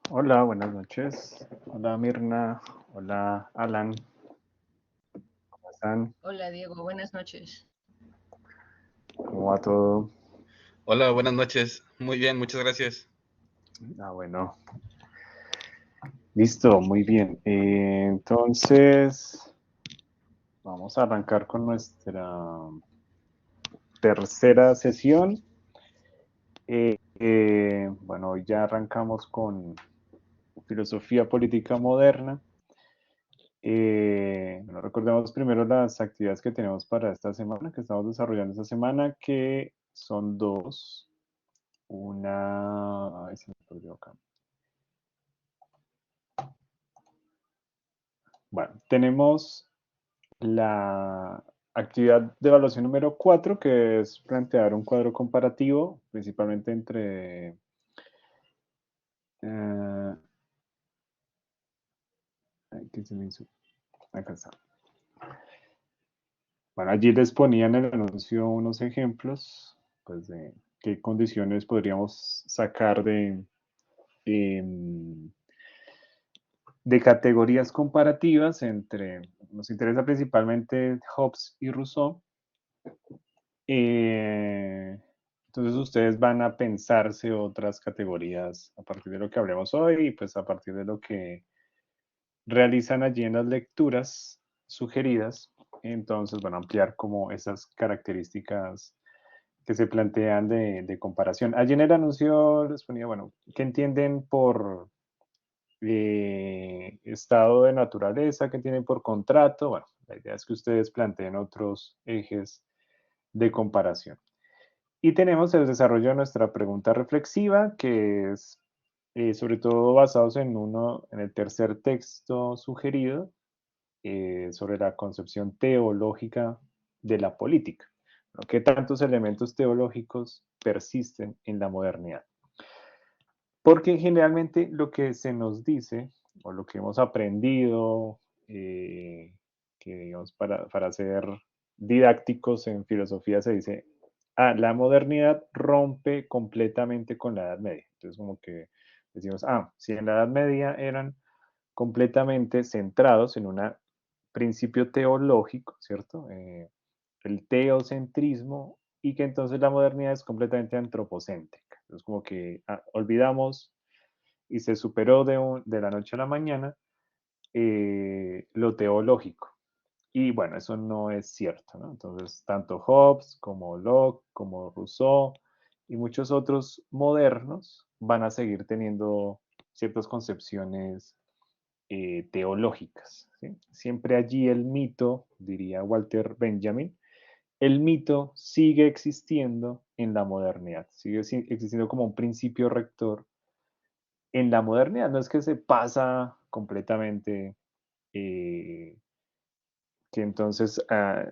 Hola, buenas noches. Hola Mirna. Hola Alan. ¿Cómo están? Hola Diego, buenas noches. ¿Cómo va todo? Hola, buenas noches. Muy bien, muchas gracias. Bueno, listo, muy bien. Entonces, vamos a arrancar con nuestra tercera sesión. Bueno, hoy ya arrancamos con filosofía política moderna. Bueno, recordemos primero las actividades que tenemos para esta semana, que estamos desarrollando esta semana, que son dos. Una, ay, se me perdió acá. Bueno, tenemos la actividad de evaluación número 4, que es plantear un cuadro comparativo, principalmente entre... ¿qué se me hizo? Acá está. Bueno, allí les ponía en el anuncio unos ejemplos, pues, de qué condiciones podríamos sacar em, de categorías comparativas entre, nos interesa principalmente Hobbes y Rousseau. Entonces ustedes van a pensarse otras categorías a partir de lo que hablemos hoy y pues a partir de lo que realizan allí en las lecturas sugeridas. Entonces van a ampliar como esas características que se plantean de comparación. Allí en el anuncio les ponía, bueno, ¿qué entienden por estado de naturaleza? ¿Qué entienden por contrato? Bueno, la idea es que ustedes planteen otros ejes de comparación. Y tenemos el desarrollo de nuestra pregunta reflexiva, que es sobre todo basados en el tercer texto sugerido sobre la concepción teológica de la política. ¿No? ¿Qué tantos elementos teológicos persisten en la modernidad? Porque generalmente lo que se nos dice, o lo que hemos aprendido, que digamos para ser didácticos en filosofía se dice, la modernidad rompe completamente con la Edad Media. Entonces como que decimos, si en la Edad Media eran completamente centrados en un principio teológico, ¿cierto? El teocentrismo, y que entonces la modernidad es completamente antropocéntrica. Entonces como que olvidamos y se superó de la noche a la mañana lo teológico. Y bueno, eso no es cierto, ¿no? Entonces, tanto Hobbes como Locke, como Rousseau y muchos otros modernos van a seguir teniendo ciertas concepciones teológicas. ¿Sí? Siempre allí el mito, diría Walter Benjamin, el mito sigue existiendo en la modernidad, sigue existiendo como un principio rector en la modernidad. No es que se pasa completamente, eh, que entonces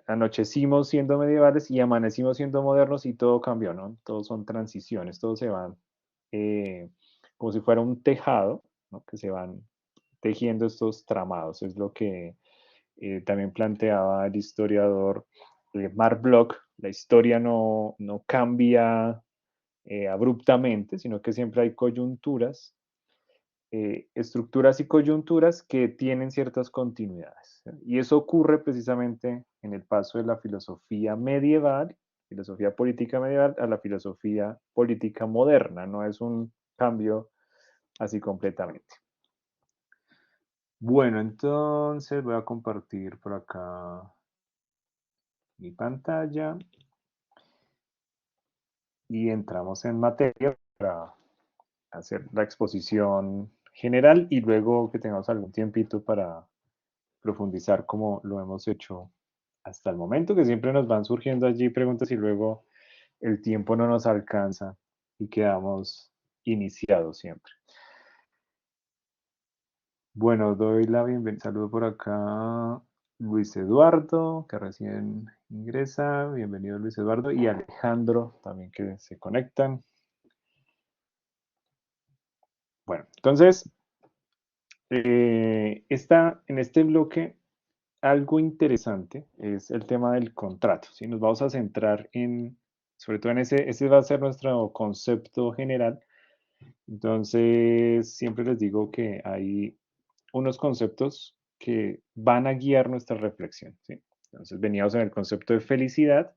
anochecimos siendo medievales y amanecimos siendo modernos y todo cambió, ¿no? Todos son transiciones, todos se van eh, como si fuera un tejado, ¿no? Que se van tejiendo estos tramados. Es lo que también planteaba el historiador Mark Bloch. La historia no cambia abruptamente, sino que siempre hay coyunturas, estructuras y coyunturas que tienen ciertas continuidades. Y eso ocurre precisamente en el paso de la filosofía medieval, filosofía política medieval, a la filosofía política moderna. No es un cambio así completamente. Bueno, entonces voy a compartir por acá mi pantalla y entramos en materia para hacer la exposición general y luego que tengamos algún tiempito para profundizar como lo hemos hecho hasta el momento, que siempre nos van surgiendo allí preguntas y luego el tiempo no nos alcanza y quedamos iniciados siempre. Bueno, doy la bienvenida. Saludo por acá Luis Eduardo, que recién ingresa. Bienvenido Luis Eduardo y Alejandro también que se conectan. Bueno, entonces, está en este bloque algo interesante es el tema del contrato. ¿Sí? Nos vamos a centrar en, sobre todo en ese va a ser nuestro concepto general, Entonces, siempre les digo que hay unos conceptos que van a guiar nuestra reflexión, ¿sí? Entonces, veníamos en el concepto de felicidad,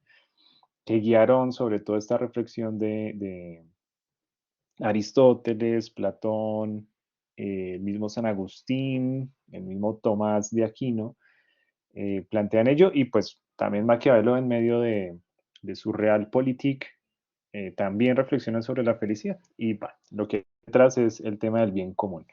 que guiaron sobre todo esta reflexión de Aristóteles, Platón, el mismo San Agustín, el mismo Tomás de Aquino, plantean ello y pues también Maquiavelo en medio de su Realpolitik también reflexiona sobre la felicidad y lo que hay detrás es el tema del bien común.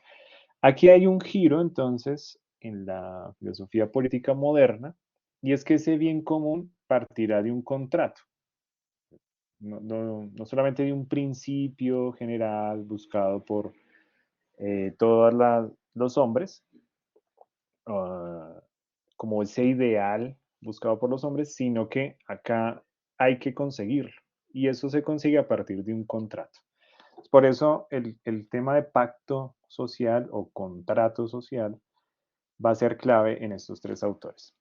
Aquí hay un giro entonces en la filosofía política moderna y es que ese bien común partirá de un contrato, no solamente de un principio general buscado por todos los hombres, uh, como ese ideal buscado por los hombres, sino que acá hay que conseguirlo. Y eso se consigue a partir de un contrato. Por eso el tema de pacto social o contrato social va a ser clave en estos tres autores.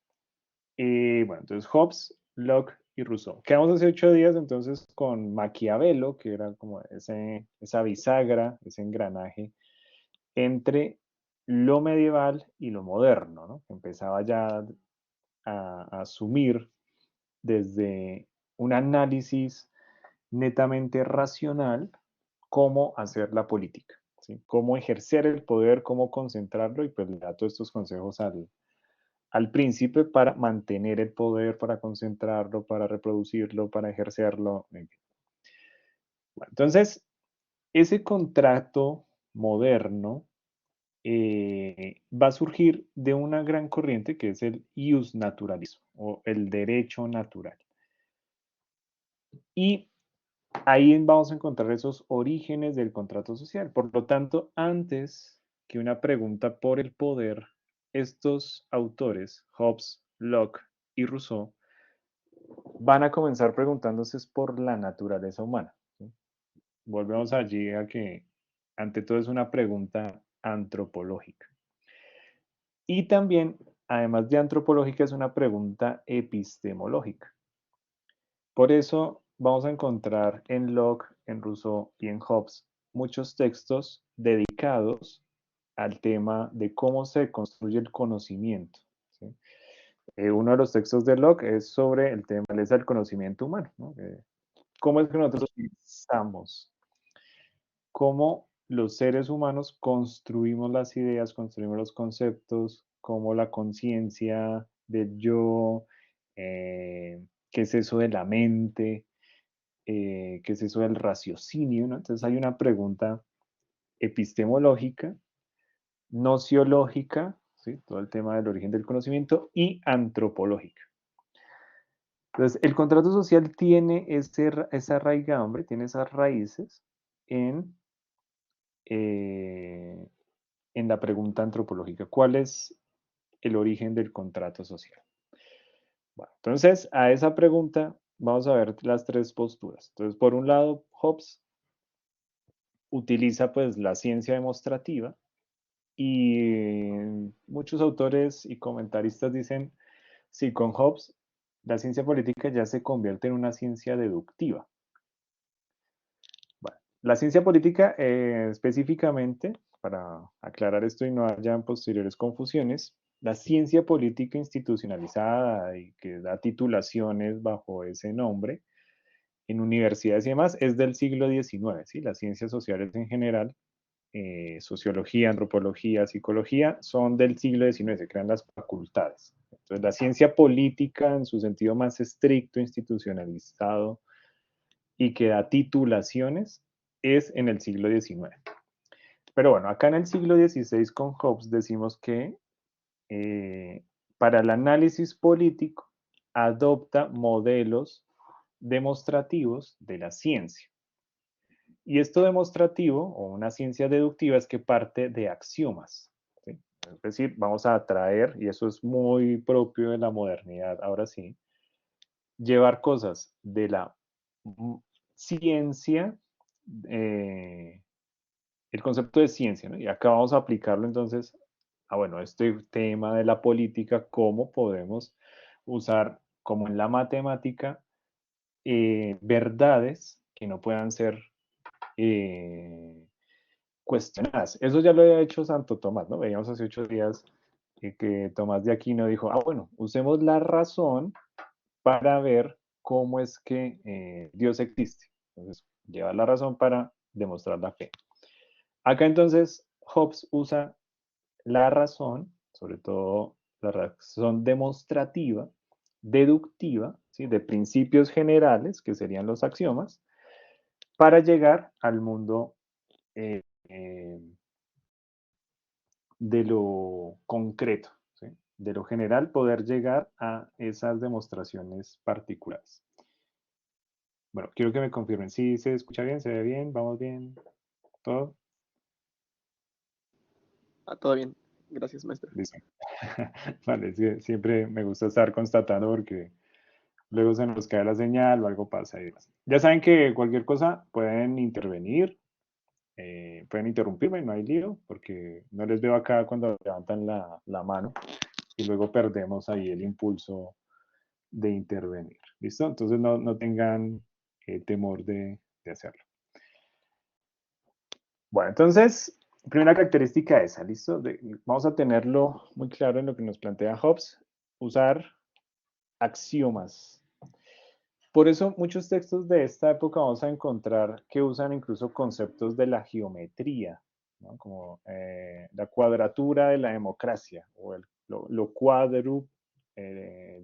Bueno, entonces Hobbes, Locke y Rousseau. Quedamos hace 8 días entonces con Maquiavelo, que era como esa bisagra, ese engranaje entre lo medieval y lo moderno, ¿no? Empezaba ya a asumir desde un análisis netamente racional cómo hacer la política, ¿sí? Cómo ejercer el poder, cómo concentrarlo y pues le da todos estos consejos al príncipe para mantener el poder, para concentrarlo, para reproducirlo, para ejercerlo. En fin. Bueno, entonces, ese contrato moderno va a surgir de una gran corriente que es el ius naturalismo o el derecho natural. Y ahí vamos a encontrar esos orígenes del contrato social. Por lo tanto, antes que una pregunta por el poder, estos autores, Hobbes, Locke y Rousseau, van a comenzar preguntándose por la naturaleza humana. ¿Sí? Volvemos allí a que ante todo es una pregunta antropológica. Y también, además de antropológica, es una pregunta epistemológica. Por eso vamos a encontrar en Locke, en Rousseau y en Hobbes muchos textos dedicados al tema de cómo se construye el conocimiento. ¿Sí? Uno de los textos de Locke es sobre el tema del conocimiento humano. ¿No? ¿Cómo es que nosotros pensamos? ¿Cómo los seres humanos construimos las ideas, construimos los conceptos, cómo la conciencia del yo, qué es eso de la mente, qué es eso del raciocinio, ¿no? Entonces hay una pregunta epistemológica, nociológica, ¿sí? Todo el tema del origen del conocimiento, y antropológica. Entonces, el contrato social tiene esa raigambre, tiene esas raíces en, eh, en la pregunta antropológica. ¿Cuál es el origen del contrato social? Bueno, entonces, a esa pregunta vamos a ver las tres posturas. Entonces, por un lado, Hobbes utiliza pues la ciencia demostrativa y muchos autores y comentaristas dicen, sí, con Hobbes la ciencia política ya se convierte en una ciencia deductiva. Bueno, la ciencia política específicamente, para aclarar esto y no hayan posteriores confusiones, la ciencia política institucionalizada y que da titulaciones bajo ese nombre en universidades y demás es del siglo XIX, ¿sí? Las ciencias sociales en general sociología, antropología, psicología, son del siglo XIX, se crean las facultades. Entonces, la ciencia política en su sentido más estricto, institucionalizado y que da titulaciones, es en el siglo XIX. Pero bueno, acá en el siglo XVI con Hobbes decimos que para el análisis político adopta modelos demostrativos de la ciencia. Y esto demostrativo o una ciencia deductiva es que parte de axiomas. ¿Sí? Es decir, vamos a traer, y eso es muy propio de la modernidad, ahora sí, llevar cosas de la ciencia, eh, el concepto de ciencia, ¿no? Y acá vamos a aplicarlo entonces a, bueno, este tema de la política, cómo podemos usar, como en la matemática, verdades que no puedan ser cuestionadas. Eso ya lo había hecho Santo Tomás, ¿no? Veíamos hace 8 días que Tomás de Aquino dijo, bueno, usemos la razón para ver cómo es que Dios existe. Entonces, lleva la razón para demostrar la fe. Acá entonces Hobbes usa la razón, sobre todo la razón demostrativa, deductiva, ¿sí? De principios generales, que serían los axiomas, para llegar al mundo eh, eh, de lo concreto, ¿sí? De lo general, poder llegar a esas demostraciones particulares. Bueno, quiero que me confirmen. ¿Sí se escucha bien? ¿Se ve bien? ¿Vamos bien? ¿Todo? Todo bien. Gracias, maestro. Listo. Vale, siempre me gusta estar constatando porque luego se nos cae la señal o algo pasa y demás. Ya saben que cualquier cosa pueden intervenir, pueden interrumpirme, no hay lío, porque no les veo acá cuando levantan la mano y luego perdemos ahí el impulso de intervenir. ¿Listo? Entonces no tengan temor de hacerlo. Bueno, entonces, primera característica esa, ¿listo? Vamos a tenerlo muy claro en lo que nos plantea Hobbes, usar axiomas. Por eso muchos textos de esta época vamos a encontrar que usan incluso conceptos de la geometría, ¿no? Como la cuadratura de la democracia o el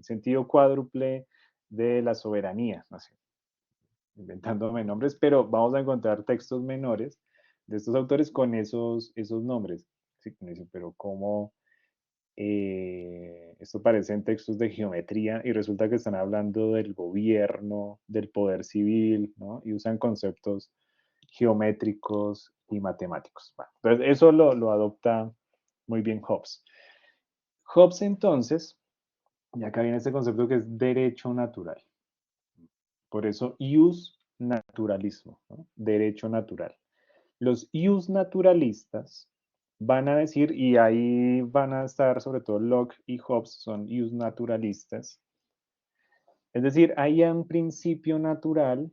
sentido cuádruple de la soberanía, no sé, inventándome nombres, pero vamos a encontrar textos menores de estos autores con esos nombres. Sí, pero ¿cómo esto parece en textos de geometría y resulta que están hablando del gobierno, del poder civil, ¿no? Y usan conceptos geométricos y matemáticos. Bueno, entonces, eso lo adopta muy bien Hobbes. Hobbes, entonces, y acá viene este concepto que es derecho natural. Por eso, ius naturalismo, ¿no? Derecho natural. Los ius naturalistas van a decir, y ahí van a estar sobre todo Locke y Hobbes, son ius naturalistas. Es decir, hay un principio natural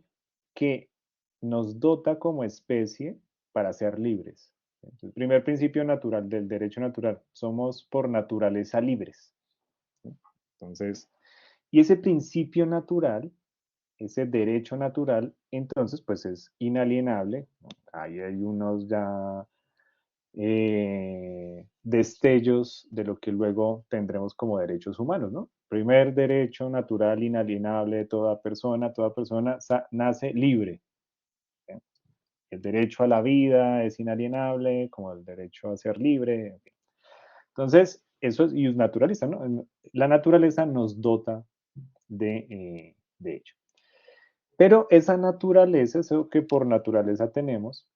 que nos dota como especie para ser libres. Entonces, el primer principio natural del derecho natural, somos por naturaleza libres. Entonces, y ese principio natural, ese derecho natural, entonces, pues es inalienable. Ahí hay unos ya destellos de lo que luego tendremos como derechos humanos, ¿no? Primer derecho natural inalienable de toda persona nace libre. ¿Sí? El derecho a la vida es inalienable, como el derecho a ser libre. En fin. Entonces, eso es, y es naturalista, ¿no? La naturaleza nos dota de ello. Pero esa naturaleza, eso que por naturaleza tenemos,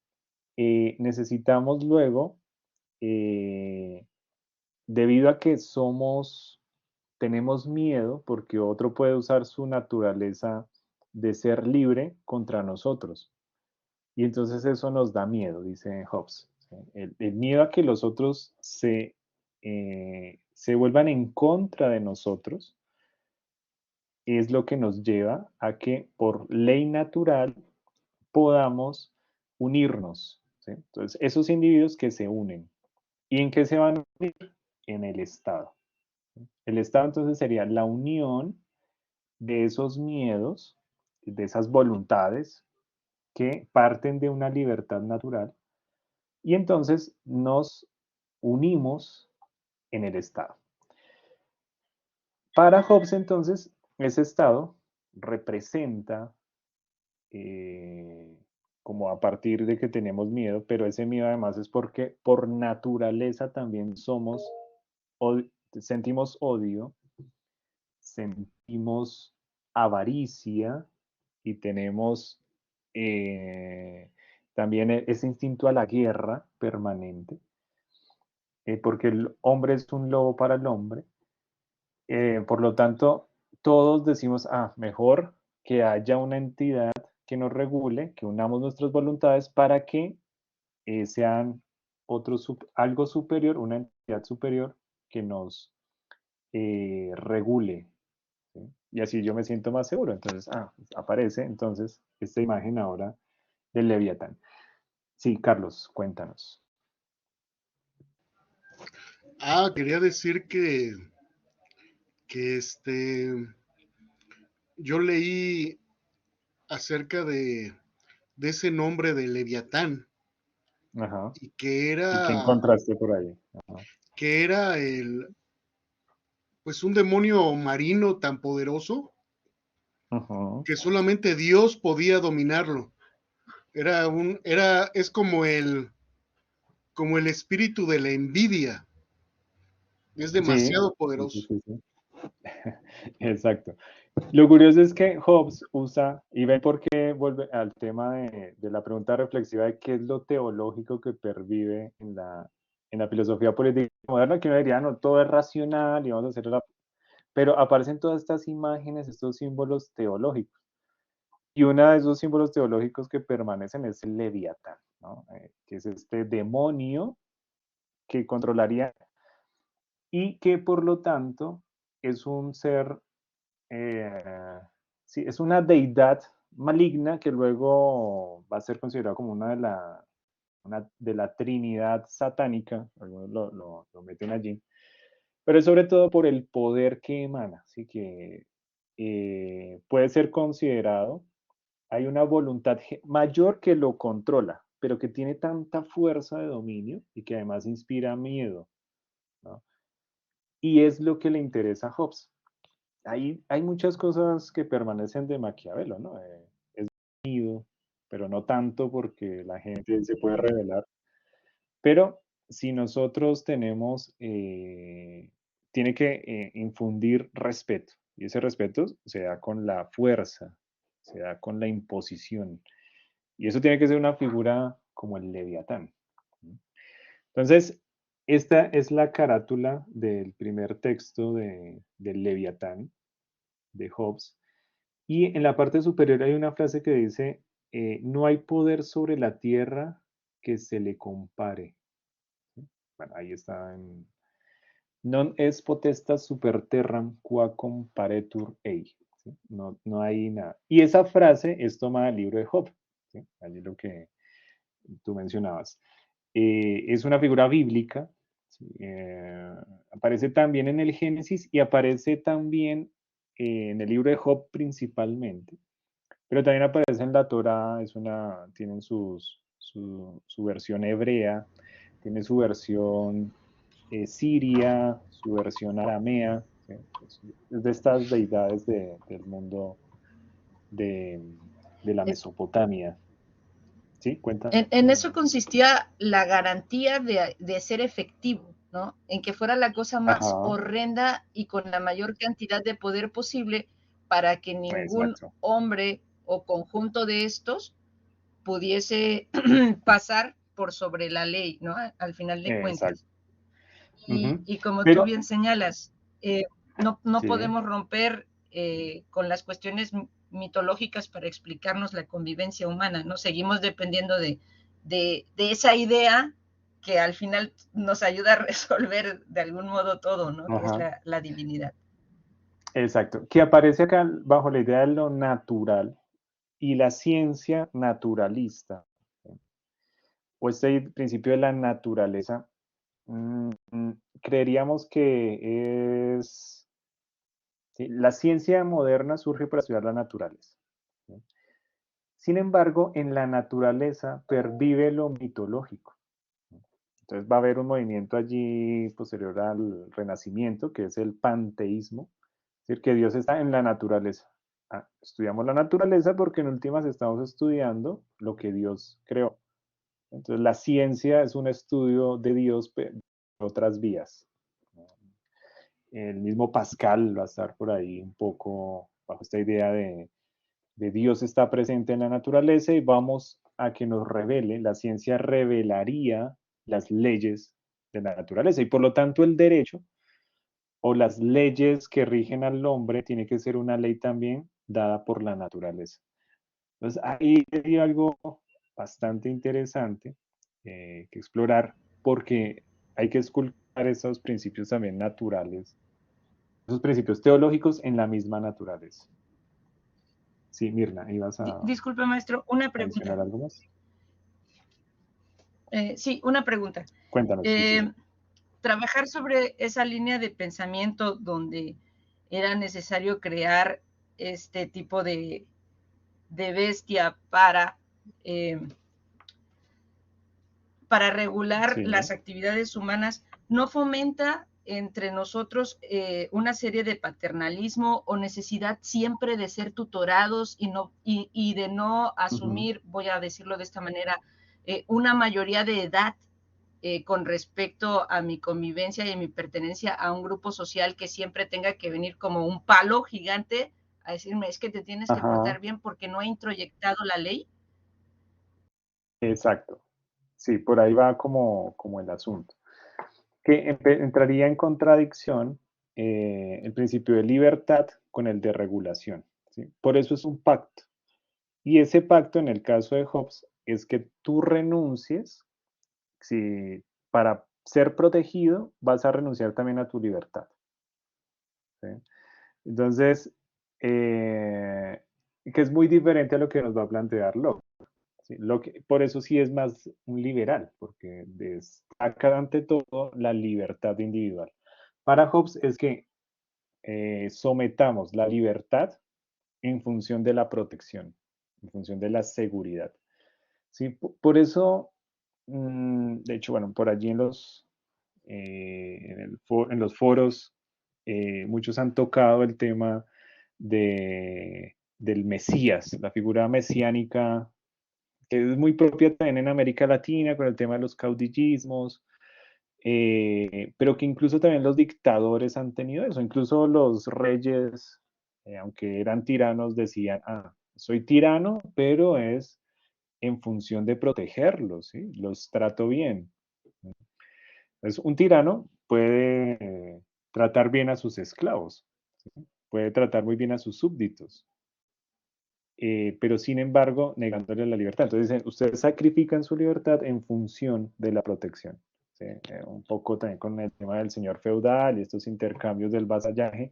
necesitamos luego debido a que tenemos miedo porque otro puede usar su naturaleza de ser libre contra nosotros. Y entonces eso nos da miedo, dice Hobbes. ¿Sí? El miedo a que los otros se vuelvan en contra de nosotros es lo que nos lleva a que por ley natural podamos unirnos. ¿Sí? Entonces, esos individuos que se unen. ¿Y en qué se van a unir? En el Estado. El Estado entonces sería la unión de esos miedos, de esas voluntades que parten de una libertad natural y entonces nos unimos en el Estado. Para Hobbes entonces ese Estado representa como a partir de que tenemos miedo, pero ese miedo además es porque por naturaleza también sentimos odio, sentimos avaricia y tenemos también ese instinto a la guerra permanente, porque el hombre es un lobo para el hombre. Por lo tanto, todos decimos, mejor que haya una entidad que nos regule, que unamos nuestras voluntades para que sean algo superior, una entidad superior que nos regule. ¿Sí? Y así yo me siento más seguro. Entonces, aparece entonces esta imagen ahora del Leviatán. Sí, Carlos, cuéntanos. Quería decir que yo leí acerca de ese nombre de Leviatán Ajá. y que ¿Y qué era, encontraste por ahí? Ajá. que era pues un demonio marino tan poderoso Ujú. que solamente Dios podía dominarlo. Es como el espíritu de la envidia. Es Sí, demasiado sí, sí, poderoso. sí, sí. Exacto. Lo curioso es que Hobbes usa, y ven por qué vuelve al tema de la pregunta reflexiva de qué es lo teológico que pervive en la filosofía política moderna, que uno diría, no, todo es racional y vamos a hacerlo, pero aparecen todas estas imágenes, estos símbolos teológicos. Y uno de esos símbolos teológicos que permanecen es el Leviatán, ¿no? Que es este demonio que controlaría y que por lo tanto es un ser, eh, sí, es una deidad maligna que luego va a ser considerado como una de la Trinidad satánica, algunos lo meten allí, pero es sobre todo por el poder que emana, así que puede ser considerado, hay una voluntad mayor que lo controla, pero que tiene tanta fuerza de dominio y que además inspira miedo, ¿no? Y es lo que le interesa a Hobbes. Hay muchas cosas que permanecen de Maquiavelo, ¿no? Es unido, pero no tanto porque la gente se puede revelar. Pero si nosotros tenemos, tiene que infundir respeto, y ese respeto se da con la fuerza, se da con la imposición, y eso tiene que ser una figura como el Leviatán. Entonces, esta es la carátula del primer texto del Leviatán, de Hobbes, y en la parte superior hay una frase que dice, no hay poder sobre la tierra que se le compare. Bueno, ahí está en non es potestas super terram qua comparetur ei. ¿Sí? No, no hay nada. Y esa frase es tomada del libro de Job. ¿Sí? Allí lo que tú mencionabas. Es una figura bíblica. ¿Sí? Aparece también en el Génesis y aparece también en el libro de Job principalmente. Pero también aparece en la Torá, tienen su versión hebrea, tiene su versión siria, su versión aramea, ¿sí? Es de estas deidades del mundo de, de la En, Mesopotamia. ¿Sí? Cuenta. en eso consistía la garantía de ser efectivo, ¿no? En que fuera la cosa más Ajá, horrenda y con la mayor cantidad de poder posible para que ningún exacto, hombre o conjunto de estos pudiese pasar por sobre la ley, ¿no? Al final de exacto. cuentas. Ujú. Y como tú Pero, bien señalas, no sí, podemos romper con las cuestiones mitológicas para explicarnos la convivencia humana, ¿no? Seguimos dependiendo de esa idea que al final nos ayuda a resolver de algún modo todo, ¿no? Que es ajá, la divinidad. exacto. Que aparece acá bajo la idea de lo natural y la ciencia naturalista, ¿sí? O este principio de la naturaleza, creeríamos que es, ¿sí? La ciencia moderna surge para estudiar la naturaleza, ¿sí? Sin embargo, en la naturaleza pervive lo mitológico, ¿no? Entonces va a haber un movimiento allí posterior al Renacimiento, que es el panteísmo, es decir, que Dios está en la naturaleza. Estudiamos la naturaleza porque en últimas estamos estudiando lo que Dios creó. Entonces la ciencia es un estudio de Dios por otras vías. El mismo Pascal va a estar por ahí un poco bajo esta idea de Dios está presente en la naturaleza y vamos a que nos revele, la ciencia revelaría las leyes de la naturaleza y por lo tanto el derecho o las leyes que rigen al hombre tiene que ser una ley también dada por la naturaleza. Entonces ahí hay algo bastante interesante que explorar porque hay que esculcar esos principios también naturales, esos principios teológicos en la misma naturaleza. Sí, Mirna, ibas a Disculpe, maestro, una pregunta. mencionar algo más. Sí, una pregunta. Cuéntanos. Trabajar sobre esa línea de pensamiento donde era necesario crear este tipo de bestia para regular Sí, las actividades humanas, no fomenta entre nosotros una serie de paternalismo o necesidad siempre de ser tutorados y de no asumir, voy a decirlo de esta manera, una mayoría de edad con respecto a mi convivencia y a mi pertenencia a un grupo social que siempre tenga que venir como un palo gigante a decirme, es que te tienes que ajá, portar bien porque no he introyectado la ley. exacto. Sí, por ahí va como el asunto. Que entraría en contradicción el principio de libertad con el de regulación, ¿sí? Por eso es un pacto. Y ese pacto, en el caso de Hobbes, es que tú renuncies, si para ser protegido vas a renunciar también a tu libertad, ¿sí? Entonces, que es muy diferente a lo que nos va a plantear Locke. ¿Sí? Por eso sí es más un liberal, porque destaca ante todo la libertad individual. Para Hobbes es que sometamos la libertad en función de la protección, en función de la seguridad. ¿Sí? Por eso, de hecho, bueno, por allí en los foros, muchos han tocado el tema del Mesías, la figura mesiánica, que es muy propia también en América Latina con el tema de los caudillismos, pero que incluso también los dictadores han tenido eso, incluso los reyes, aunque eran tiranos, decían, soy tirano, pero es en función de protegerlos, ¿sí? Los trato bien. Entonces, un tirano puede tratar bien a sus esclavos, ¿sí? Puede tratar muy bien a sus súbditos, pero sin embargo, negándole la libertad. Entonces dicen, ustedes sacrifican su libertad en función de la protección. ¿Sí? Un poco también con el tema del señor feudal y estos intercambios del vasallaje,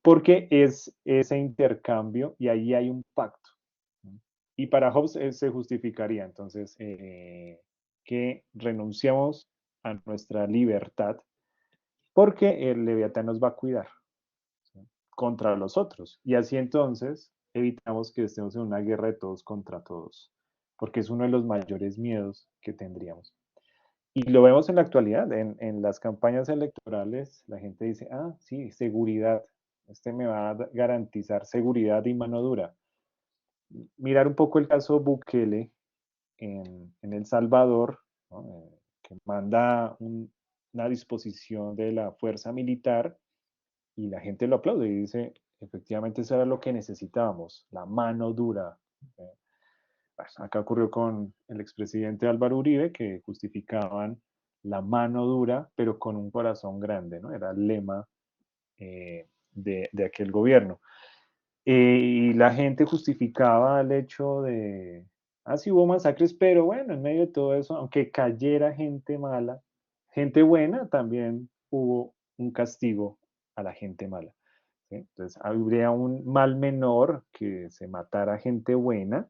porque es ese intercambio y ahí hay un pacto. Y para Hobbes se justificaría entonces que renunciamos a nuestra libertad porque el Leviatán nos va a cuidar, ¿sí? Contra los otros. Y así entonces evitamos que estemos en una guerra de todos contra todos, porque es uno de los mayores miedos que tendríamos. Y lo vemos en la actualidad, en las campañas electorales, la gente dice, sí, seguridad, este me va a garantizar seguridad y mano dura. Mirar un poco el caso Bukele en El Salvador, ¿no? Que manda una disposición de la fuerza militar y la gente lo aplaude y dice, efectivamente eso era lo que necesitábamos, la mano dura. ¿Eh? Pues, acá ocurrió con el expresidente Álvaro Uribe, que justificaban la mano dura, pero con un corazón grande, ¿no? Era el lema de aquel gobierno. Y la gente justificaba el hecho de, sí hubo masacres, pero bueno, en medio de todo eso, aunque cayera gente mala, gente buena, también hubo un castigo a la gente mala. ¿Sí? Entonces, habría un mal menor que se matara gente buena,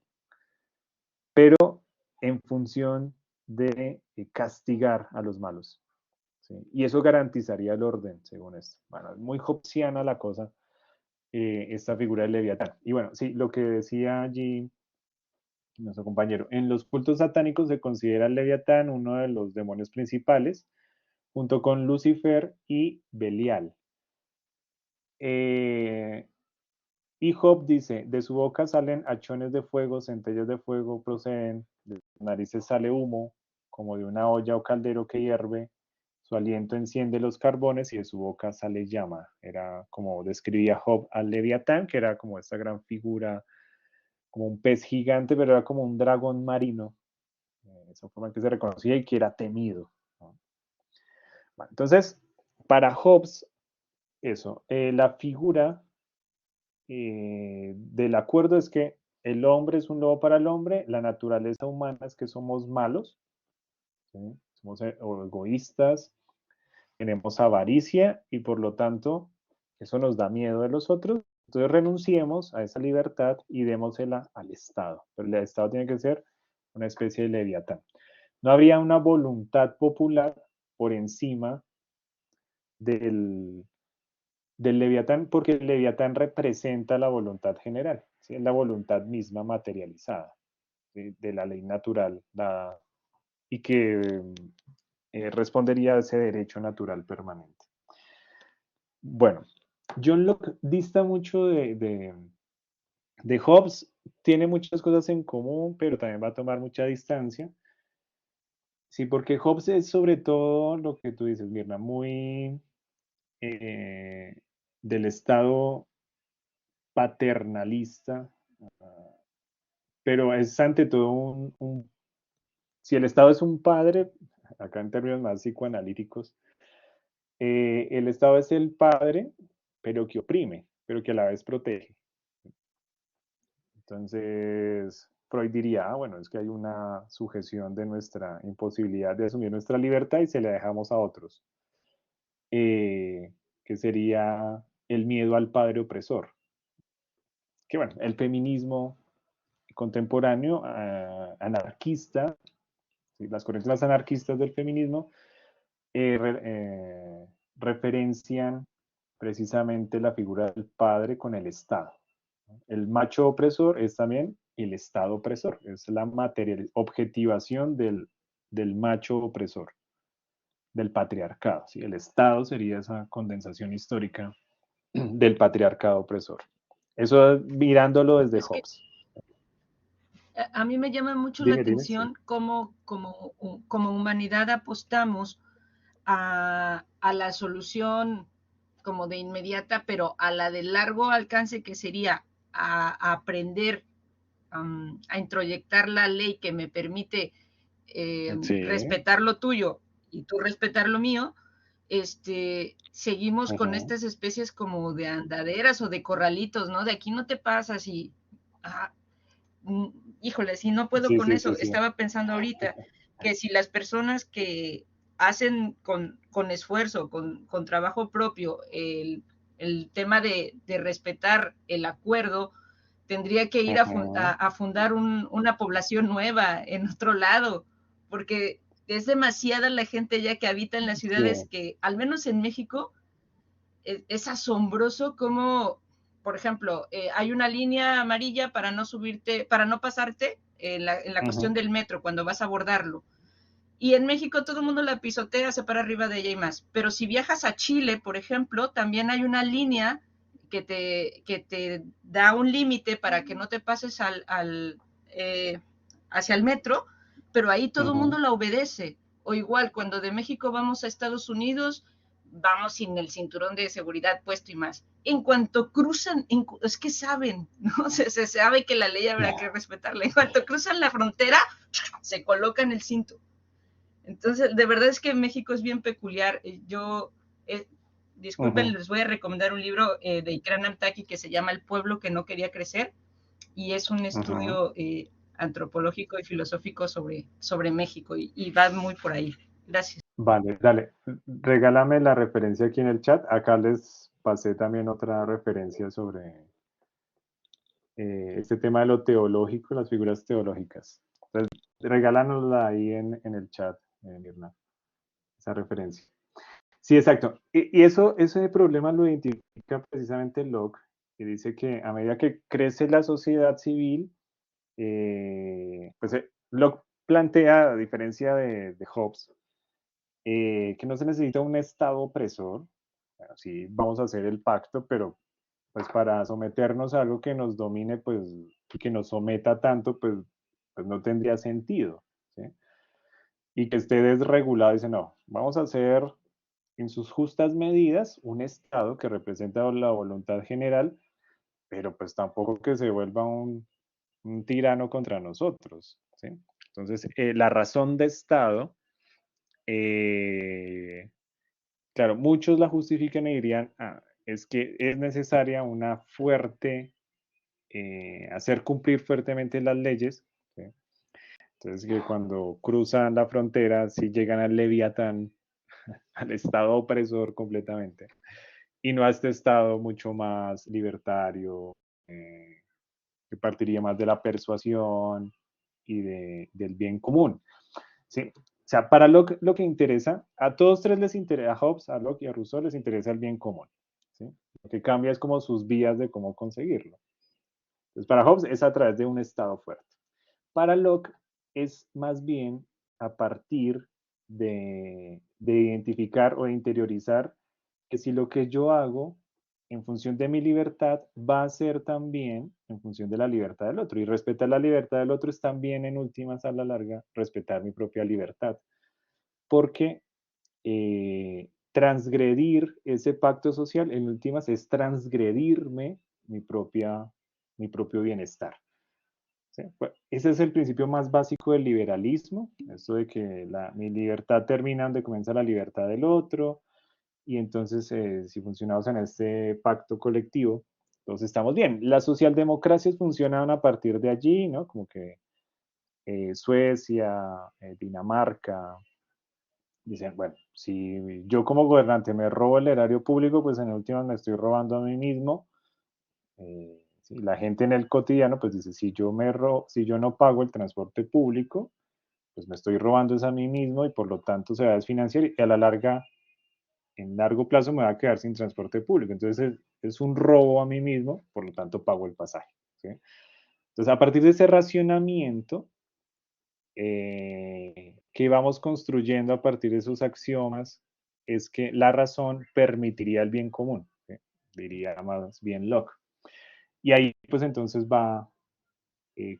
pero en función de castigar a los malos. ¿Sí? Y eso garantizaría el orden, según esto. Bueno, es muy hobbesiana la cosa, esta figura del Leviatán. Y bueno, sí, lo que decía allí nuestro compañero, en los cultos satánicos se considera el Leviatán uno de los demonios principales, junto con Lucifer y Belial. Y Job dice, de su boca salen hachones de fuego, centellas de fuego proceden, de sus narices sale humo, como de una olla o caldero que hierve, su aliento enciende los carbones y de su boca sale llama. Era como describía Job al Leviatán, que era como esta gran figura, como un pez gigante, pero era como un dragón marino, esa forma en que se reconocía y que era temido, ¿no? Bueno, entonces, para Hobbes, eso, la figura del acuerdo es que el hombre es un lobo para el hombre, la naturaleza humana es que somos malos, ¿sí? Somos egoístas, tenemos avaricia y por lo tanto eso nos da miedo de los otros. Entonces renunciemos a esa libertad y démosela al Estado. Pero el Estado tiene que ser una especie de leviatán. No había una voluntad popular por encima del, del Leviatán, porque el Leviatán representa la voluntad general, ¿sí? Es la voluntad misma materializada, ¿sí? De la ley natural y que respondería a ese derecho natural permanente. Bueno, John Locke dista mucho de Hobbes, tiene muchas cosas en común, pero también va a tomar mucha distancia. Sí, porque Hobbes es sobre todo lo que tú dices, Mirna, muy eh, del Estado paternalista, pero es ante todo si el Estado es un padre, acá en términos más psicoanalíticos, el Estado es el padre, pero que oprime, pero que a la vez protege. Entonces, Freud diría, bueno, es que hay una sujeción de nuestra imposibilidad de asumir nuestra libertad y se la dejamos a otros, que sería el miedo al padre opresor. Que bueno, el feminismo contemporáneo, anarquista, ¿sí? Las corrientes anarquistas del feminismo referencian precisamente la figura del padre con el Estado. El macho opresor es también el Estado opresor, es la objetivación del macho opresor, del patriarcado. ¿Sí? El Estado sería esa condensación histórica del patriarcado opresor. Eso mirándolo desde Es que Hobbes. a mí me llama mucho la Dime, sí. atención cómo como humanidad apostamos a la solución como de inmediata, pero a la de largo alcance, que sería a aprender a introyectar la ley que me permite Sí. respetar lo tuyo y tú respetar lo mío. Seguimos con Ujú. estas especies como de andaderas o de corralitos, ¿no? De aquí no te pasas y, ah, híjole, si no puedo Sí, con sí, sí, eso. sí. Estaba pensando ahorita que si las personas que hacen con esfuerzo, con trabajo propio, el tema de respetar el acuerdo, tendría que ir Ujú. a fundar una población nueva en otro lado, porque es demasiada la gente ya que habita en las Sí. ciudades que, al menos en México, es asombroso cómo, por ejemplo, hay una línea amarilla para no subirte, para no pasarte en la cuestión Ujú. del metro cuando vas a abordarlo. Y en México todo el mundo la pisotea, se para arriba de ella y más. Pero si viajas a Chile, por ejemplo, también hay una línea que te da un límite para que no te pases hacia el metro, pero ahí todo el mundo Ujú. la obedece. O igual, cuando de México vamos a Estados Unidos, vamos sin el cinturón de seguridad puesto y más. En cuanto cruzan, es que saben, ¿no? Se sabe que la ley habrá que respetarla. En cuanto cruzan la frontera, se colocan el cinto. Entonces, de verdad es que México es bien peculiar. Eh, disculpen, Ujú. les voy a recomendar un libro de Ikran Amtaki que se llama El pueblo que no quería crecer, y es un Ujú. estudio antropológico y filosófico sobre México, y va muy por ahí. Gracias. Vale, dale. Regálame la referencia aquí en el chat. Acá les pasé también otra referencia sobre este tema de lo teológico, las figuras teológicas. Entonces, regálanosla ahí en el chat, Mirna, esa referencia. Sí, exacto. Y eso, ese problema lo identifica precisamente Locke, que dice que a medida que crece la sociedad civil, Locke plantea, a diferencia de Hobbes, que no se necesita un Estado opresor. Bueno, sí, vamos a hacer el pacto, pero pues para someternos a algo que nos domine, pues, y que nos someta tanto, pues no tendría sentido, ¿sí? Y que esté desregulado, dice, no, vamos a hacer en sus justas medidas un Estado que representa la voluntad general, pero pues tampoco que se vuelva un tirano contra nosotros, ¿sí? Entonces, la razón de Estado, eh, claro, muchos la justifican y dirían, es que es necesaria una fuerte, hacer cumplir fuertemente las leyes, ¿sí? Entonces, que cuando cruzan la frontera, sí llegan al Leviatán, al Estado opresor completamente, y no a este Estado mucho más libertario, eh, que partiría más de la persuasión y del bien común. ¿sí? O sea, para Locke lo que interesa, a todos tres les interesa, a Hobbes, a Locke y a Rousseau les interesa el bien común, ¿sí? Lo que cambia es como sus vías de cómo conseguirlo. Entonces, para Hobbes es a través de un estado fuerte. Para Locke es más bien a partir de identificar o de interiorizar que si lo que yo hago en función de mi libertad va a ser también en función de la libertad del otro. Y respetar la libertad del otro es también, en últimas, a la larga, respetar mi propia libertad. Porque transgredir ese pacto social, en últimas, es transgredirme mi propio bienestar. ¿Sí? Pues, ese es el principio más básico del liberalismo, esto de que mi libertad termina donde comienza la libertad del otro, y entonces si funcionamos en este pacto colectivo, entonces estamos bien. Las socialdemocracias funcionan a partir de allí, ¿no? Como que Suecia, Dinamarca, dicen, bueno, si yo como gobernante me robo el erario público, pues en últimas me estoy robando a mí mismo. Sí, la gente en el cotidiano, pues dice, si yo no pago el transporte público, pues me estoy robando eso a mí mismo y por lo tanto se va a desfinanciar y a la larga, en largo plazo me va a quedar sin transporte público. Entonces es un robo a mí mismo, por lo tanto pago el pasaje. ¿Sí? Entonces a partir de ese racionamiento que vamos construyendo a partir de esos axiomas, es que la razón permitiría el bien común, ¿sí? Diría más bien Locke. Y ahí pues entonces va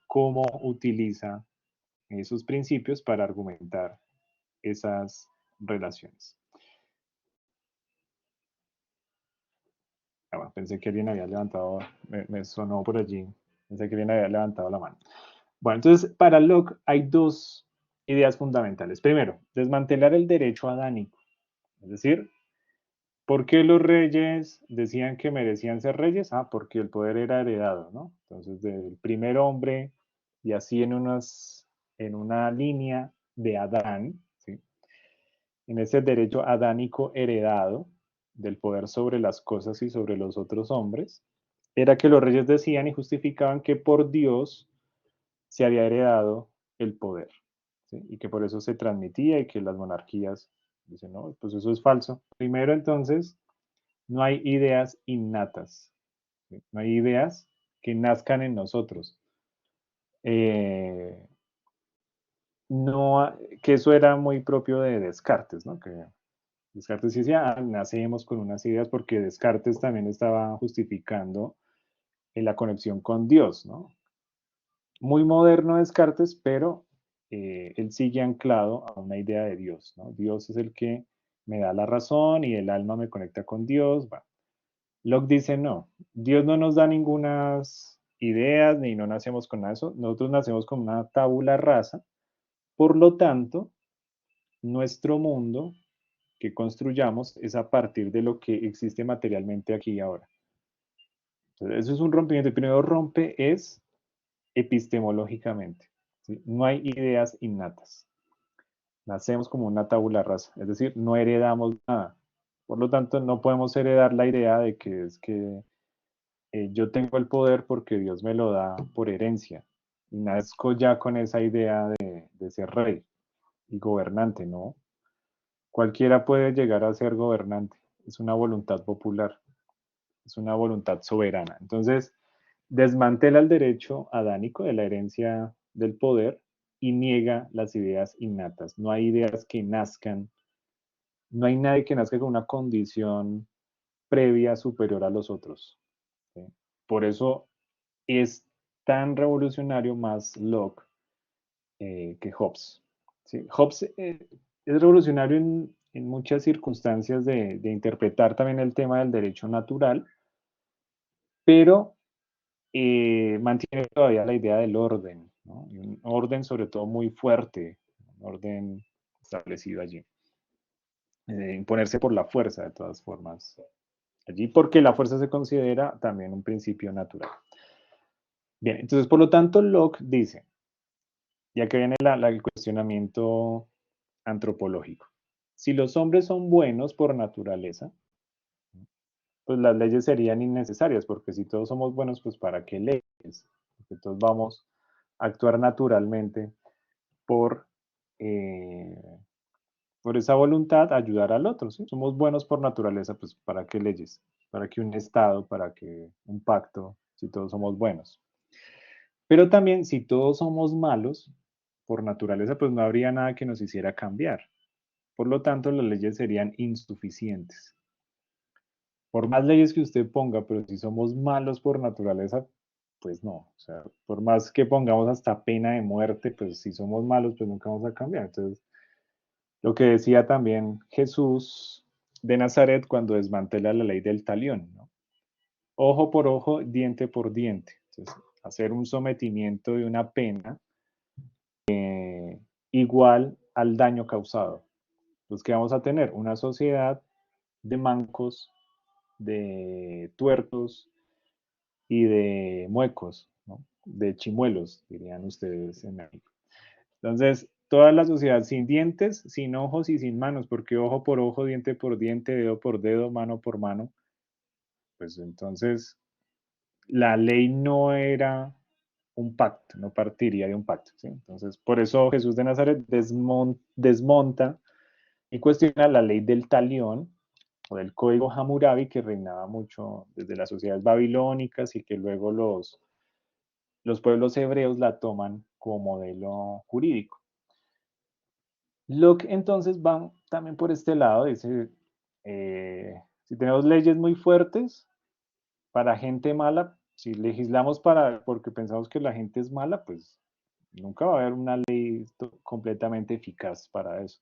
cómo utiliza esos principios para argumentar esas relaciones. Ah, bueno, pensé que alguien había levantado, me sonó por allí, pensé que alguien había levantado la mano. Bueno, entonces para Locke hay dos ideas fundamentales. Primero, desmantelar el derecho adánico, es decir, ¿por qué los reyes decían que merecían ser reyes? Ah, porque el poder era heredado, ¿no? Entonces, del primer hombre y así en una línea de Adán, ¿sí? En ese derecho adánico heredado del poder sobre las cosas y sobre los otros hombres, era que los reyes decían y justificaban que por Dios se había heredado el poder, ¿sí? Y que por eso se transmitía y que las monarquías dicen, no, pues eso es falso. Primero, entonces, no hay ideas innatas, ¿sí? No hay ideas que nazcan en nosotros. Eh, no, que eso era muy propio de Descartes, ¿no? Que Descartes decía, ah, nacemos con unas ideas porque Descartes también estaba justificando en la conexión con Dios, ¿no? Muy moderno Descartes, pero él sigue anclado a una idea de Dios, ¿no? Dios es el que me da la razón y el alma me conecta con Dios. Bueno, Locke dice, no, Dios no nos da ninguna ideas ni no nacemos con eso, nosotros nacemos con una tabula rasa, por lo tanto, nuestro mundo que construyamos es a partir de lo que existe materialmente aquí y ahora. Entonces, eso es un rompimiento. El primero rompe es epistemológicamente, ¿sí? No hay ideas innatas. Nacemos como una tabula rasa, es decir, no heredamos nada. Por lo tanto, no podemos heredar la idea de que es que yo tengo el poder porque Dios me lo da por herencia. Y nazco ya con esa idea de ser rey y gobernante, ¿no? Cualquiera puede llegar a ser gobernante. Es una voluntad popular, es una voluntad soberana. Entonces, desmantela el derecho adánico de la herencia del poder y niega las ideas innatas. No hay ideas que nazcan, no hay nadie que nazca con una condición previa superior a los otros. ¿Sí? Por eso es tan revolucionario más Locke que Hobbes. ¿Sí? Hobbes es revolucionario en muchas circunstancias de interpretar también el tema del derecho natural, pero mantiene todavía la idea del orden, ¿no? Y un orden sobre todo muy fuerte, un orden establecido allí. Imponerse por la fuerza, de todas formas, allí, porque la fuerza se considera también un principio natural. Bien, entonces, por lo tanto, Locke dice, ya que viene el cuestionamiento antropológico, si los hombres son buenos por naturaleza, pues las leyes serían innecesarias, porque si todos somos buenos, pues ¿para qué leyes? Porque todos vamos a actuar naturalmente por eh, por esa voluntad, ayudar al otro, ¿sí? Somos buenos por naturaleza, pues ¿para qué leyes? ¿Para qué un Estado? ¿Para qué un pacto? Si todos somos buenos. Pero también si todos somos malos, por naturaleza, pues no habría nada que nos hiciera cambiar. Por lo tanto, las leyes serían insuficientes. Por más leyes que usted ponga, pero si somos malos por naturaleza, pues no. O sea, por más que pongamos hasta pena de muerte, pues si somos malos, pues nunca vamos a cambiar. Entonces, lo que decía también Jesús de Nazaret cuando desmantela la ley del talión, ¿no? Ojo por ojo, diente por diente. Entonces, hacer un sometimiento de una pena igual al daño causado. Entonces, ¿qué vamos a tener? Una sociedad de mancos, de tuertos y de muecos, ¿no? De chimuelos, dirían ustedes en México. Entonces, toda la sociedad sin dientes, sin ojos y sin manos, porque ojo por ojo, diente por diente, dedo por dedo, mano por mano, pues entonces la ley no era un pacto, no partiría de un pacto, ¿sí? Entonces, por eso Jesús de Nazaret desmonta y cuestiona la ley del talión o del código Hammurabi que reinaba mucho desde las sociedades babilónicas y que luego los pueblos hebreos la toman como modelo jurídico. Locke entonces va también por este lado, dice, si tenemos leyes muy fuertes para gente mala, si legislamos porque pensamos que la gente es mala, pues nunca va a haber una ley completamente eficaz para eso.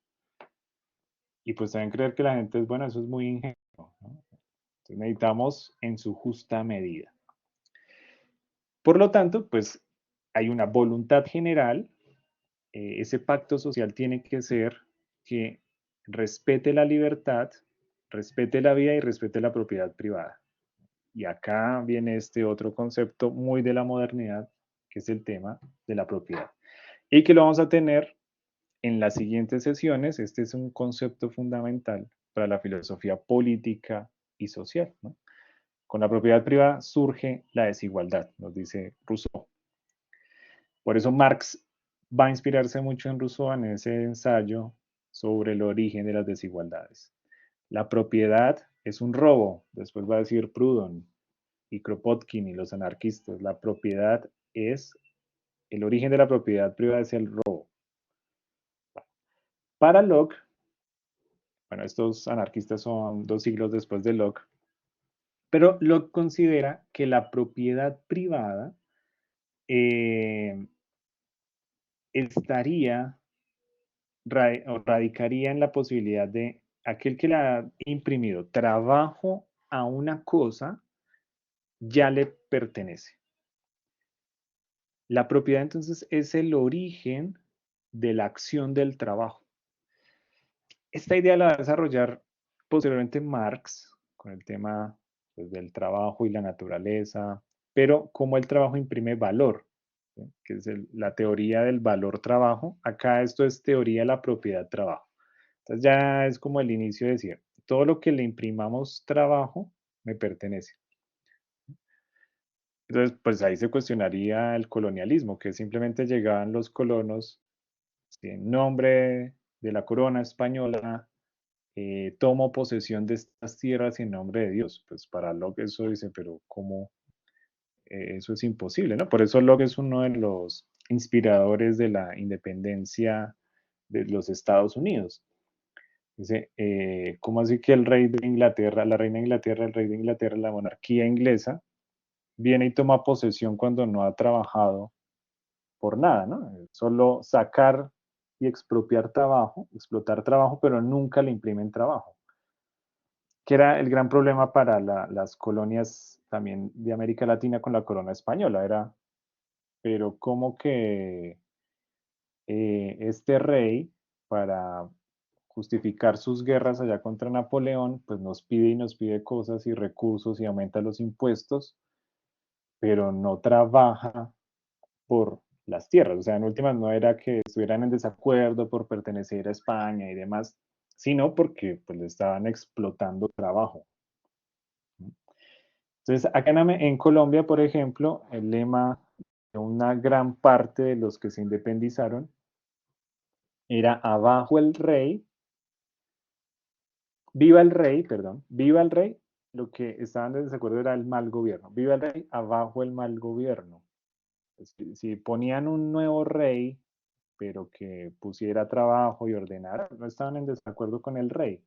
Y pues también creer que la gente es buena, eso es muy ingenuo, ¿no? Entonces necesitamos en su justa medida. Por lo tanto, pues hay una voluntad general. Ese pacto social tiene que ser que respete la libertad, respete la vida y respete la propiedad privada. Y acá viene este otro concepto muy de la modernidad, que es el tema de la propiedad. Y que lo vamos a tener en las siguientes sesiones. Este es un concepto fundamental para la filosofía política y social, ¿no? Con la propiedad privada surge la desigualdad, nos dice Rousseau. Por eso Marx va a inspirarse mucho en Rousseau en ese ensayo sobre el origen de las desigualdades. La propiedad es un robo, después va a decir Proudhon y Kropotkin y los anarquistas. La propiedad es, el origen de la propiedad privada es el robo. Para Locke, bueno, estos anarquistas son 2 siglos después de Locke, pero Locke considera que la propiedad privada estaría o radicaría en la posibilidad de aquel que le ha imprimido trabajo a una cosa, ya le pertenece. La propiedad entonces es el origen de la acción del trabajo. Esta idea la va a desarrollar posteriormente Marx con el tema pues, del trabajo y la naturaleza, pero cómo el trabajo imprime valor, ¿sí? Que es la teoría del valor trabajo. Acá esto es teoría de la propiedad trabajo. Entonces ya es como el inicio de decir, todo lo que le imprimamos trabajo me pertenece. Entonces, pues ahí se cuestionaría el colonialismo, que simplemente llegaban los colonos en nombre de la corona española, tomo posesión de estas tierras en nombre de Dios. Pues para Locke eso dice, pero ¿cómo? Eso es imposible, ¿no? Por eso Locke es uno de los inspiradores de la independencia de los Estados Unidos. Dice, ¿cómo así que el rey de Inglaterra, la reina de Inglaterra, el rey de Inglaterra, la monarquía inglesa, viene y toma posesión cuando no ha trabajado por nada, ¿no? Solo sacar y expropiar trabajo, explotar trabajo, pero nunca le imprimen trabajo, que era el gran problema para las colonias también de América Latina con la corona española, era, pero ¿cómo que este rey, para justificar sus guerras allá contra Napoleón, pues nos pide y nos pide cosas y recursos y aumenta los impuestos, pero no trabaja por las tierras? O sea, en últimas no era que estuvieran en desacuerdo por pertenecer a España y demás, sino porque pues le estaban explotando trabajo. Entonces, acá en Colombia, por ejemplo, el lema de una gran parte de los que se independizaron era abajo el rey, viva el rey, perdón, viva el rey, lo que estaban en desacuerdo era el mal gobierno, viva el rey, abajo el mal gobierno. Si ponían un nuevo rey, pero que pusiera trabajo y ordenara, no estaban en desacuerdo con el rey,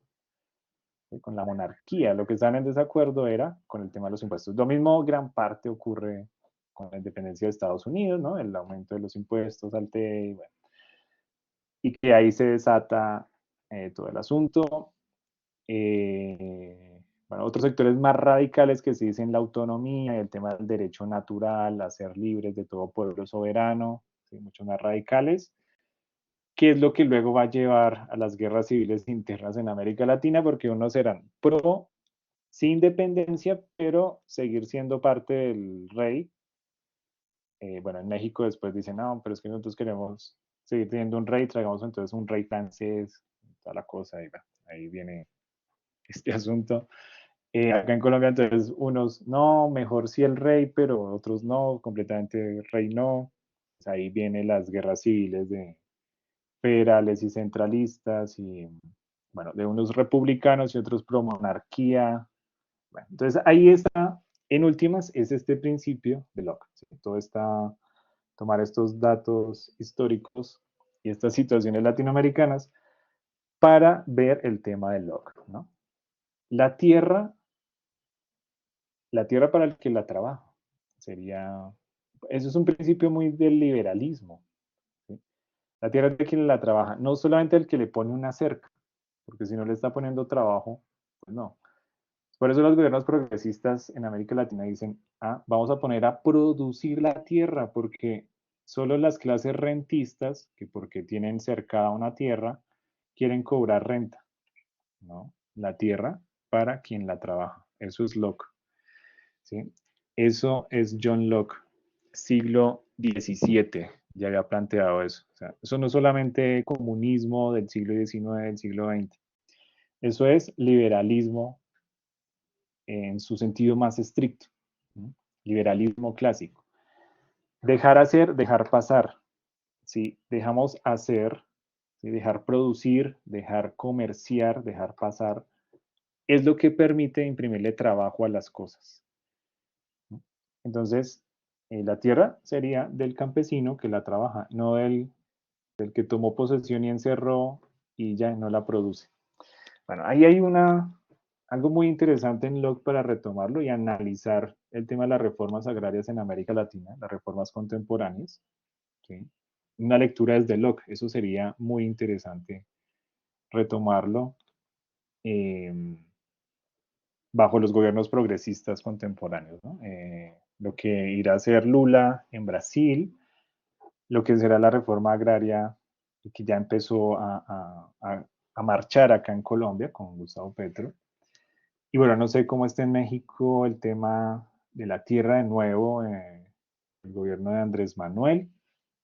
¿sí? Con la monarquía. Lo que estaban en desacuerdo era con el tema de los impuestos. Lo mismo gran parte ocurre con la independencia de Estados Unidos, ¿no? El aumento de los impuestos al TEI, bueno, y que ahí se desata todo el asunto. Bueno, otros sectores más radicales que se dicen la autonomía y el tema del derecho natural a ser libres de todo pueblo soberano, ¿sí? Mucho más radicales, que es lo que luego va a llevar a las guerras civiles internas en América Latina, porque unos serán pro, sí independencia, pero seguir siendo parte del rey. Bueno, en México después dicen, no, pero es que nosotros queremos seguir teniendo un rey, traigamos entonces un rey francés, toda la cosa, y bueno, ahí viene este asunto. Acá en Colombia, entonces, unos no, mejor sí el rey, pero otros no, completamente rey no. Pues ahí vienen las guerras civiles de federales y centralistas, y bueno, de unos republicanos y otros pro monarquía. Bueno, entonces ahí está, en últimas, es este principio de Locke. ¿Sí? Todo está, tomar estos datos históricos y estas situaciones latinoamericanas para ver el tema de Locke, ¿no? La tierra para el que la trabaja. Sería, eso es un principio muy del liberalismo. ¿Sí? La tierra es de quien la trabaja, no solamente el que le pone una cerca, porque si no le está poniendo trabajo, pues no. Por eso los gobiernos progresistas en América Latina dicen, ah, vamos a poner a producir la tierra, porque solo las clases rentistas, que porque tienen cercada una tierra, quieren cobrar renta, ¿no? La tierra para quien la trabaja. Eso es Locke. ¿Sí? Eso es John Locke, siglo XVII, ya había planteado eso. O sea, eso no es solamente comunismo del siglo XIX, del siglo XX, eso es liberalismo en su sentido más estricto, ¿no? Liberalismo clásico. Dejar hacer, dejar pasar. Si dejamos hacer, ¿sí? Dejar producir, dejar comerciar, dejar pasar, es lo que permite imprimirle trabajo a las cosas. Entonces, la tierra sería del campesino que la trabaja, no del que tomó posesión y encerró y ya no la produce. Bueno, ahí hay algo muy interesante en Locke para retomarlo y analizar el tema de las reformas agrarias en América Latina, las reformas contemporáneas. ¿Sí? Una lectura desde Locke, eso sería muy interesante retomarlo bajo los gobiernos progresistas contemporáneos, ¿no? Lo que irá a hacer Lula en Brasil, lo que será la reforma agraria que ya empezó a marchar acá en Colombia con Gustavo Petro. Y bueno, no sé cómo está en México el tema de la tierra de nuevo, el gobierno de Andrés Manuel.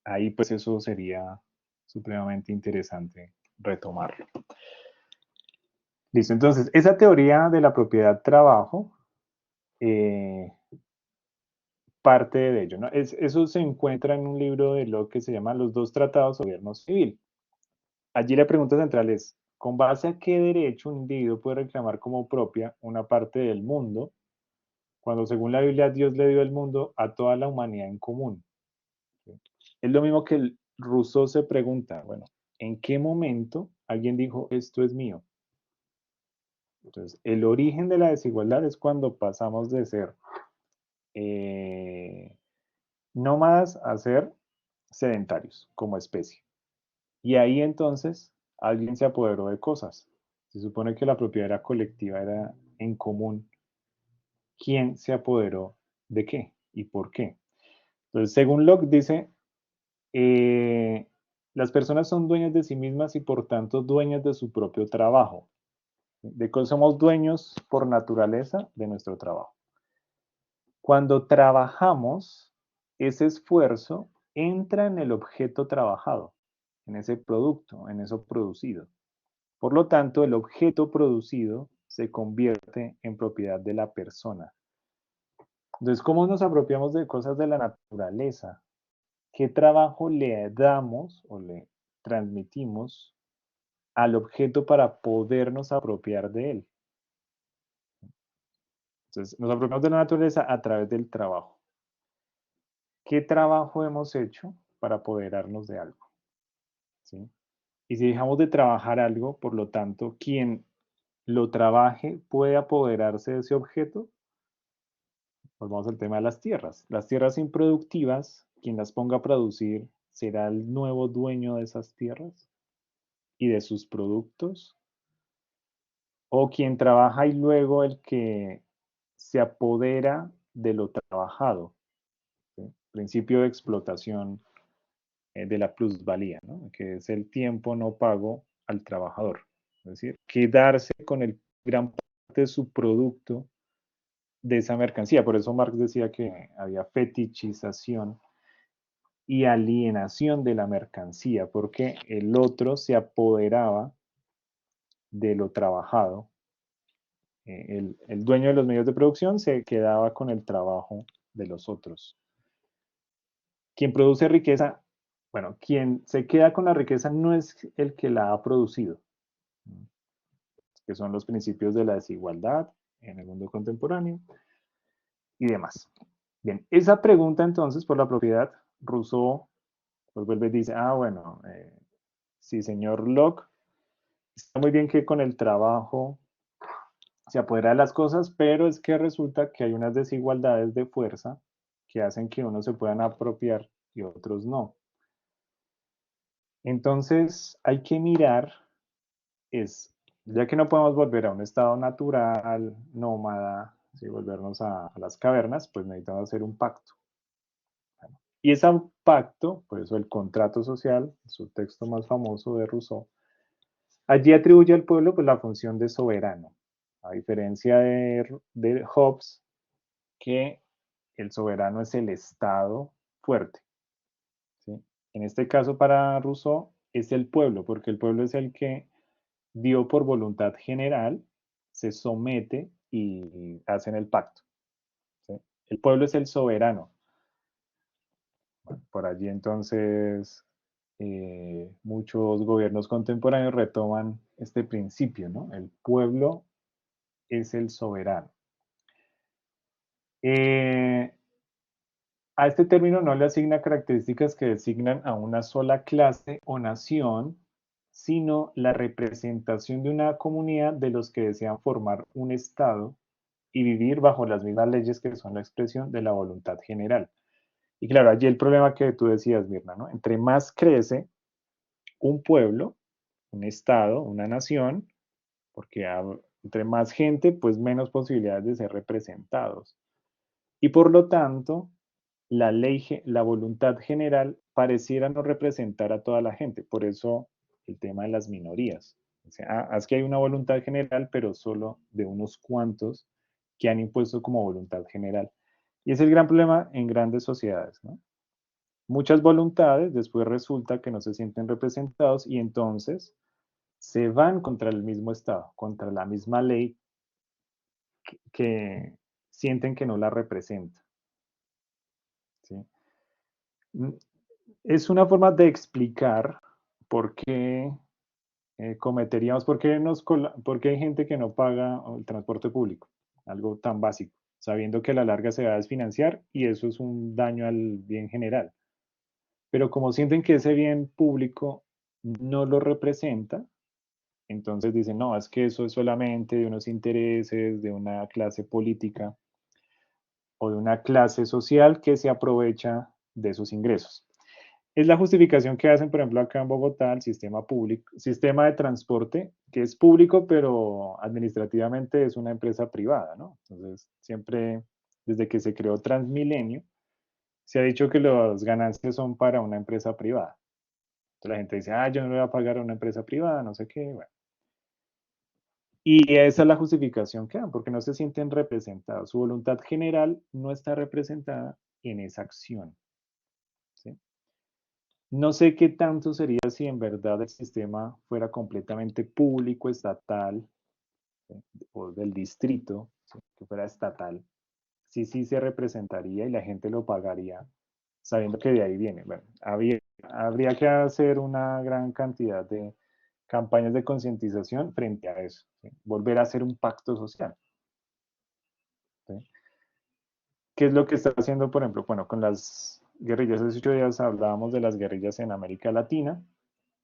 Ahí pues eso sería supremamente interesante retomarlo. Listo, entonces esa teoría de la propiedad trabajo parte de ello, ¿no? Eso se encuentra en un libro de Locke que se llama Los dos tratados sobre gobierno civil. Allí la pregunta central es, ¿con base a qué derecho un individuo puede reclamar como propia una parte del mundo cuando según la Biblia Dios le dio el mundo a toda la humanidad en común? ¿Sí? Es lo mismo que el Rousseau se pregunta, bueno, ¿en qué momento alguien dijo esto es mío? Entonces, el origen de la desigualdad es cuando pasamos de ser nómadas a ser sedentarios como especie. Y ahí entonces alguien se apoderó de cosas. Se supone que la propiedad era colectiva, era en común. ¿Quién se apoderó de qué y por qué? Entonces, según Locke dice, eh, las personas son dueñas de sí mismas y por tanto dueñas de su propio trabajo. De que somos dueños por naturaleza de nuestro trabajo. Cuando trabajamos, ese esfuerzo entra en el objeto trabajado, en ese producto, en eso producido. Por lo tanto, el objeto producido se convierte en propiedad de la persona. Entonces, ¿cómo nos apropiamos de cosas de la naturaleza? ¿Qué trabajo le damos o le transmitimos al objeto para podernos apropiar de él. Entonces, nos apropiamos de la naturaleza a través del trabajo. ¿Qué trabajo hemos hecho para apoderarnos de algo? ¿Sí? Y si dejamos de trabajar algo, por lo tanto, quien lo trabaje puede apoderarse de ese objeto. Volvamos al tema de las tierras. Las tierras improductivas, quien las ponga a producir, ¿será el nuevo dueño de esas tierras y de sus productos? ¿O quien trabaja y luego el que se apodera de lo trabajado? ¿Sí? Principio de explotación de la plusvalía, ¿no? Que es el tiempo no pago al trabajador. Es decir, quedarse con el gran parte de su producto de esa mercancía. Por eso Marx decía que había fetichización y alienación de la mercancía, porque el otro se apoderaba de lo trabajado. El dueño de los medios de producción se quedaba con el trabajo de los otros. Quien produce riqueza, bueno, quien se queda con la riqueza no es el que la ha producido, que son los principios de la desigualdad en el mundo contemporáneo y demás. Bien, esa pregunta entonces por la propiedad, Rousseau pues vuelve y dice, bueno, sí, señor Locke, está muy bien que con el trabajo se apodera de las cosas, pero es que resulta que hay unas desigualdades de fuerza que hacen que unos se puedan apropiar y otros no. Entonces hay que mirar, ya que no podemos volver a un estado natural, nómada, si volvernos a las cavernas, pues necesitamos hacer un pacto. Y ese pacto, por eso el contrato social, su texto más famoso de Rousseau, allí atribuye al pueblo pues, la función de soberano, a diferencia de Hobbes, que el soberano es el Estado fuerte. ¿Sí? En este caso, para Rousseau, es el pueblo, porque el pueblo es el que dio por voluntad general, se somete y hacen el pacto. ¿Sí? El pueblo es el soberano. Bueno, por allí entonces muchos gobiernos contemporáneos retoman este principio, ¿no? El pueblo es el soberano. A este término no le asigna características que designan a una sola clase o nación, sino la representación de una comunidad de los que desean formar un Estado y vivir bajo las mismas leyes que son la expresión de la voluntad general. Y claro, allí el problema que tú decías, Mirna, ¿no? Entre más crece un pueblo, un Estado, una nación, porque entre más gente, pues menos posibilidades de ser representados. Y por lo tanto, la voluntad general pareciera no representar a toda la gente. Por eso el tema de las minorías. O sea, es que hay una voluntad general, pero solo de unos cuantos que han impuesto como voluntad general. Y es el gran problema en grandes sociedades, ¿no? Muchas voluntades después resulta que no se sienten representados y entonces se van contra el mismo Estado, contra la misma ley que sienten que no la representa. ¿Sí? Es una forma de explicar por qué cometeríamos, por qué hay gente que no paga el transporte público, algo tan básico, sabiendo que a la larga se va a desfinanciar y eso es un daño al bien general. Pero como sienten que ese bien público no lo representa, entonces dicen, no, es que eso es solamente de unos intereses, de una clase política o de una clase social que se aprovecha de esos ingresos. Es la justificación que hacen, por ejemplo, acá en Bogotá, el sistema público, sistema de transporte, que es público, pero administrativamente es una empresa privada, ¿no? Entonces, siempre, desde que se creó Transmilenio, se ha dicho que las ganancias son para una empresa privada. Entonces la gente dice, yo no le voy a pagar a una empresa privada, no sé qué, bueno. Y esa es la justificación que dan, porque no se sienten representados. Su voluntad general no está representada en esa acción. ¿Sí? No sé qué tanto sería si en verdad el sistema fuera completamente público, estatal, ¿sí? O del distrito, ¿sí? Que fuera estatal. Sí se representaría y la gente lo pagaría sabiendo que de ahí viene. Bueno, habría que hacer una gran cantidad de campañas de concientización frente a eso, ¿sí? Volver a hacer un pacto social. ¿Sí? ¿Qué es lo que está haciendo, por ejemplo, bueno, con las guerrillas? Hace 8 días hablábamos de las guerrillas en América Latina.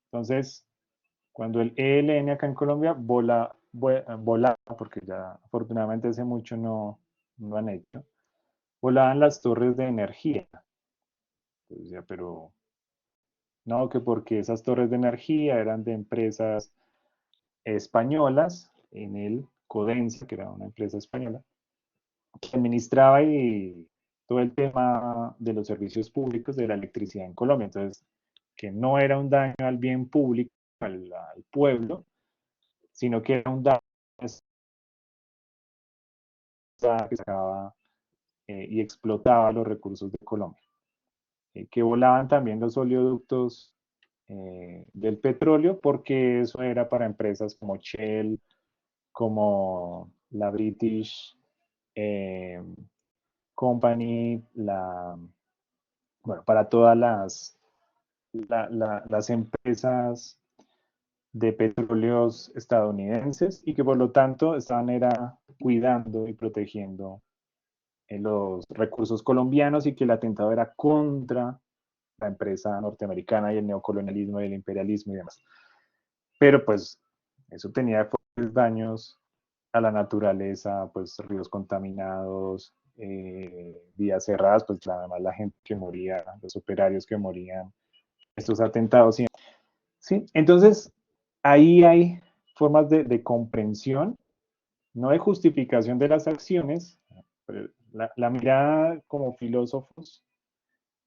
Entonces, cuando el ELN acá en Colombia volaba, porque ya afortunadamente hace mucho no han hecho, volaban las torres de energía. Entonces decía, pero no, que porque esas torres de energía eran de empresas españolas, en el Codensa, que era una empresa española, que administraba y todo el tema de los servicios públicos de la electricidad en Colombia. Entonces, que no era un daño al bien público, al pueblo, sino que era un daño que sacaba y explotaba los recursos de Colombia. Que volaban también los oleoductos del petróleo, porque eso era para empresas como Shell, como la British eh, Company, bueno, para todas las empresas de petróleos estadounidenses y que por lo tanto estaban era cuidando y protegiendo los recursos colombianos y que el atentado era contra la empresa norteamericana y el neocolonialismo y el imperialismo y demás. Pero pues eso tenía fuertes daños a la naturaleza, pues ríos contaminados, vías cerradas, pues además la gente que moría, los operarios que morían, estos atentados. ¿Sí? Entonces, ahí hay formas de comprensión, no de justificación de las acciones, pero la mirada como filósofos,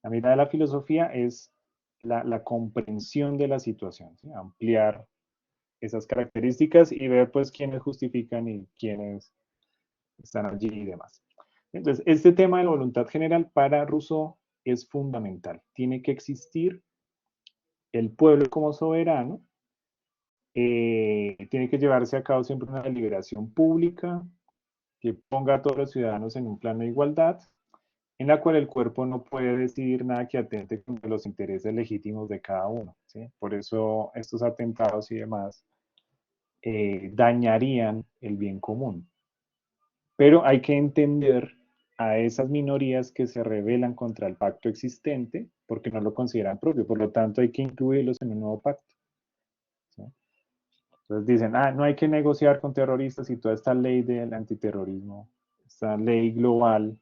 la mirada de la filosofía es la comprensión de la situación, ¿sí? Ampliar esas características y ver pues quiénes justifican y quiénes están allí y demás. Entonces, este tema de la voluntad general para Rousseau es fundamental. Tiene que existir el pueblo como soberano, tiene que llevarse a cabo siempre una deliberación pública que ponga a todos los ciudadanos en un plano de igualdad, en la cual el cuerpo no puede decidir nada que atente contra los intereses legítimos de cada uno, ¿sí? Por eso estos atentados y demás dañarían el bien común. Pero hay que entender a esas minorías que se rebelan contra el pacto existente porque no lo consideran propio. Por lo tanto, hay que incluirlos en un nuevo pacto, ¿sí? Entonces dicen, no hay que negociar con terroristas y toda esta ley del antiterrorismo, esta ley global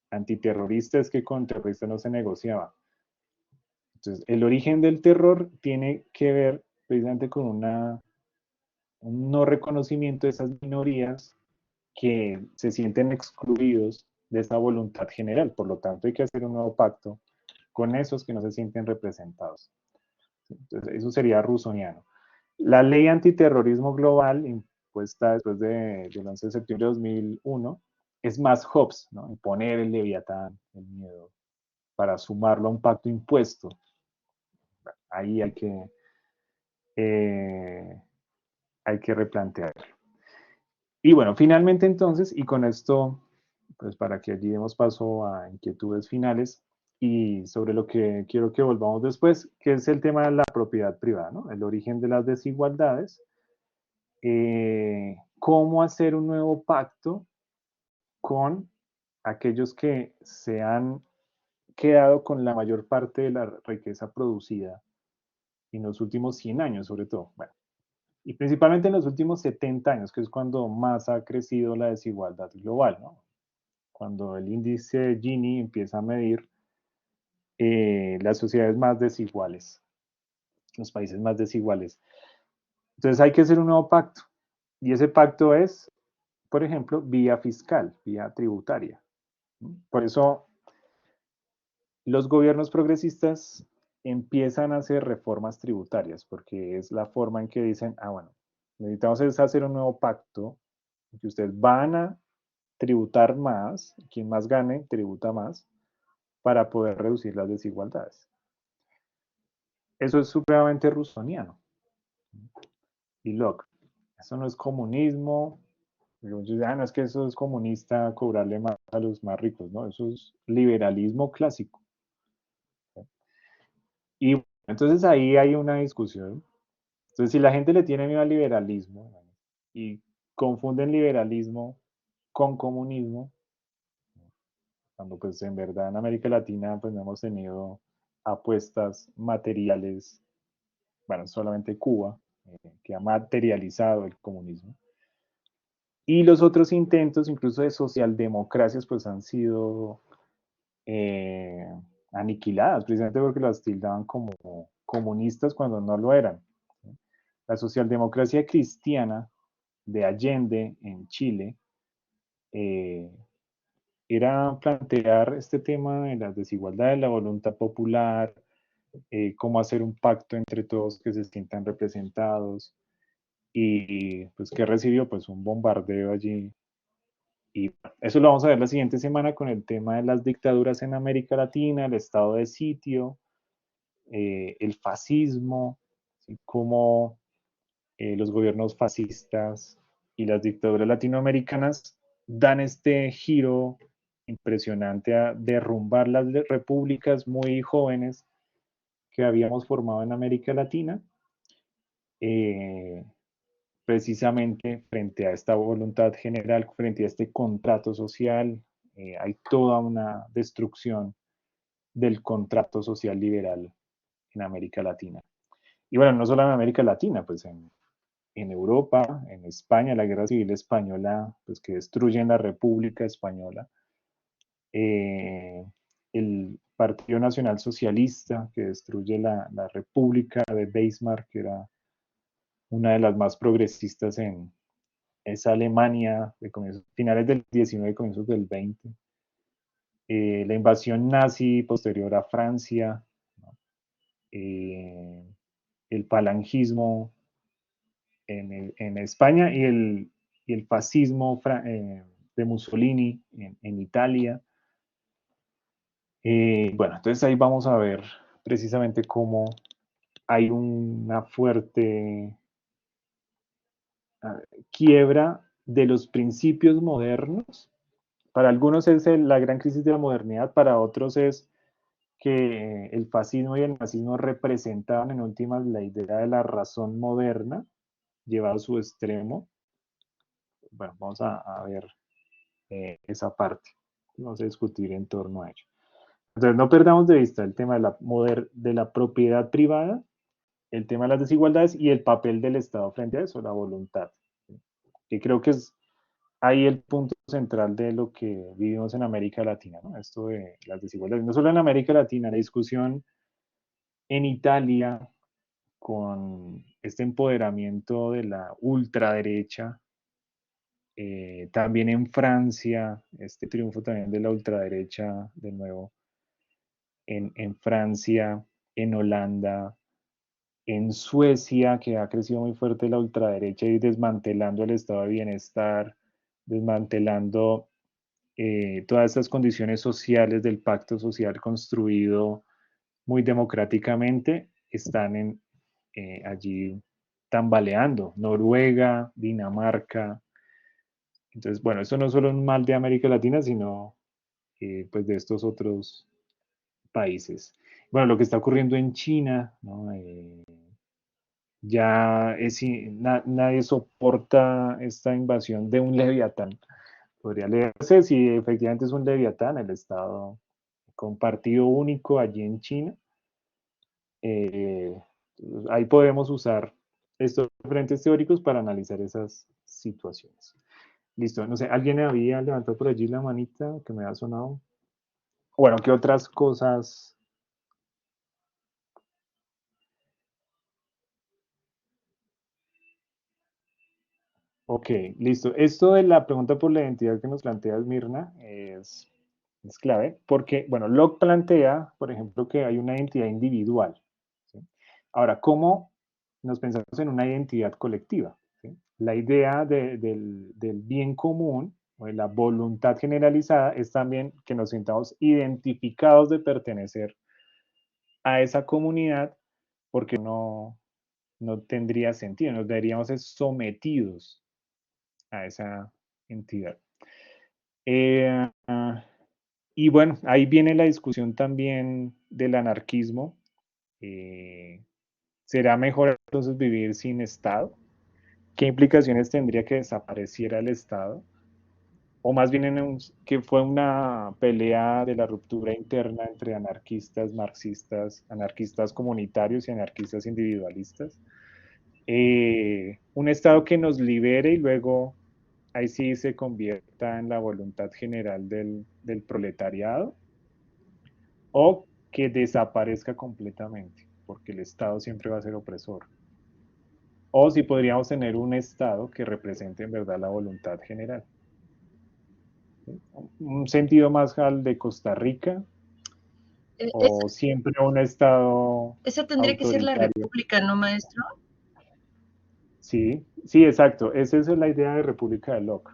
antiterrorista es que con terroristas no se negociaba. Entonces, el origen del terror tiene que ver precisamente con un no reconocimiento de esas minorías que se sienten excluidos de esa voluntad general. Por lo tanto, hay que hacer un nuevo pacto con esos que no se sienten representados. Entonces, eso sería rusoniano. La ley antiterrorismo global, impuesta después del 11 de septiembre de 2001, es más Hobbes, ¿no? Imponer el leviatán, el miedo, para sumarlo a un pacto impuesto. Ahí hay que replantear. Y bueno, finalmente entonces, y con esto, pues para que allí demos paso a inquietudes finales y sobre lo que quiero que volvamos después, que es el tema de la propiedad privada, ¿no? El origen de las desigualdades, cómo hacer un nuevo pacto con aquellos que se han quedado con la mayor parte de la riqueza producida en los últimos 100 años, sobre todo. Bueno, y principalmente en los últimos 70 años, que es cuando más ha crecido la desigualdad global, ¿no? Cuando el índice Gini empieza a medir las sociedades más desiguales, los países más desiguales. Entonces hay que hacer un nuevo pacto. Y ese pacto es, por ejemplo, vía fiscal, vía tributaria. Por eso los gobiernos progresistas empiezan a hacer reformas tributarias, porque es la forma en que dicen, bueno, necesitamos hacer un nuevo pacto, que ustedes van a tributar más, quien más gane, tributa más, para poder reducir las desigualdades. Eso es supremamente rusoniano. Y Locke, eso no es comunismo. Muchos dicen, no es que eso es comunista, cobrarle más a los más ricos, ¿no? Eso es liberalismo clásico. Y entonces ahí hay una discusión. Entonces, si la gente le tiene miedo al liberalismo y confunden liberalismo con comunismo, cuando pues en verdad en América Latina pues no hemos tenido apuestas materiales, bueno, solamente Cuba, que ha materializado el comunismo. Y los otros intentos, incluso de socialdemocracias, pues han sido eh, aniquiladas, precisamente porque las tildaban como comunistas cuando no lo eran. La socialdemocracia cristiana de Allende en Chile eh, era plantear este tema de las desigualdades, la voluntad popular, cómo hacer un pacto entre todos que se sientan representados y pues que recibió pues un bombardeo allí. Y eso lo vamos a ver la siguiente semana con el tema de las dictaduras en América Latina, el estado de sitio, el fascismo, ¿sí? Cómo los gobiernos fascistas y las dictaduras latinoamericanas dan este giro impresionante a derrumbar las repúblicas muy jóvenes que habíamos formado en América Latina, eh, precisamente frente a esta voluntad general, frente a este contrato social. Hay toda una destrucción del contrato social liberal en América Latina. Y bueno, no solo en América Latina, pues en Europa, en España, la guerra civil española, pues que destruyen la República Española, eh, el Partido Nacional Socialista que destruye la República de Weimar, que era una de las más progresistas en esa Alemania de comienzos, finales del 19 y comienzos del 20. La invasión nazi posterior a Francia, ¿no? El falangismo en España y el fascismo de Mussolini en Italia. Bueno, entonces ahí vamos a ver precisamente cómo hay una fuerte quiebra de los principios modernos. Para algunos es la gran crisis de la modernidad, para otros es que el fascismo y el nazismo representaban en últimas la idea de la razón moderna llevada a su extremo. Bueno, vamos a ver esa parte. Vamos a discutir en torno a ello. Entonces, no perdamos de vista el tema de la propiedad privada, el tema de las desigualdades y el papel del Estado frente a eso, la voluntad. Que creo que es ahí el punto central de lo que vivimos en América Latina, ¿no? Esto de las desigualdades. No solo en América Latina, la discusión en Italia con este empoderamiento de la ultraderecha, también en Francia, este triunfo también de la ultraderecha de nuevo en Francia, en Holanda, en Suecia, que ha crecido muy fuerte la ultraderecha y desmantelando el estado de bienestar, desmantelando todas estas condiciones sociales del pacto social construido muy democráticamente, están allí tambaleando. Noruega, Dinamarca. Entonces, bueno, eso no es solo un mal de América Latina, sino pues de estos otros países. Bueno, lo que está ocurriendo en China, ¿no? Ya nadie soporta esta invasión de un leviatán. Podría leerse si efectivamente es un leviatán, el Estado con partido único allí en China. Eh, ahí podemos usar estos frentes teóricos para analizar esas situaciones. Listo, no sé, ¿alguien había levantado por allí la manita que me ha sonado? Bueno, ¿qué otras cosas? Ok, listo. Esto de la pregunta por la identidad que nos plantea Mirna es clave porque, bueno, Locke plantea, por ejemplo, que hay una identidad individual. ¿Sí? Ahora, ¿cómo nos pensamos en una identidad colectiva? ¿Sí? La idea del bien común o de la voluntad generalizada es también que nos sintamos identificados de pertenecer a esa comunidad porque no tendría sentido, nos deberíamos ser sometidos a esa entidad. Eh, y bueno, ahí viene la discusión también del anarquismo, ¿Será mejor entonces vivir sin Estado? ¿Qué implicaciones tendría que desapareciera el Estado? O más bien que fue una pelea de la ruptura interna entre anarquistas, marxistas, anarquistas comunitarios y anarquistas individualistas. Un Estado que nos libere y luego ahí sí se convierta en la voluntad general del proletariado, o que desaparezca completamente, porque el Estado siempre va a ser opresor. O si podríamos tener un Estado que represente en verdad la voluntad general. Un sentido más al de Costa Rica, o siempre un Estado Esa tendría que ser la autoritario. república, ¿no, maestro? Sí, sí, exacto. Esa es la idea de República de Locke.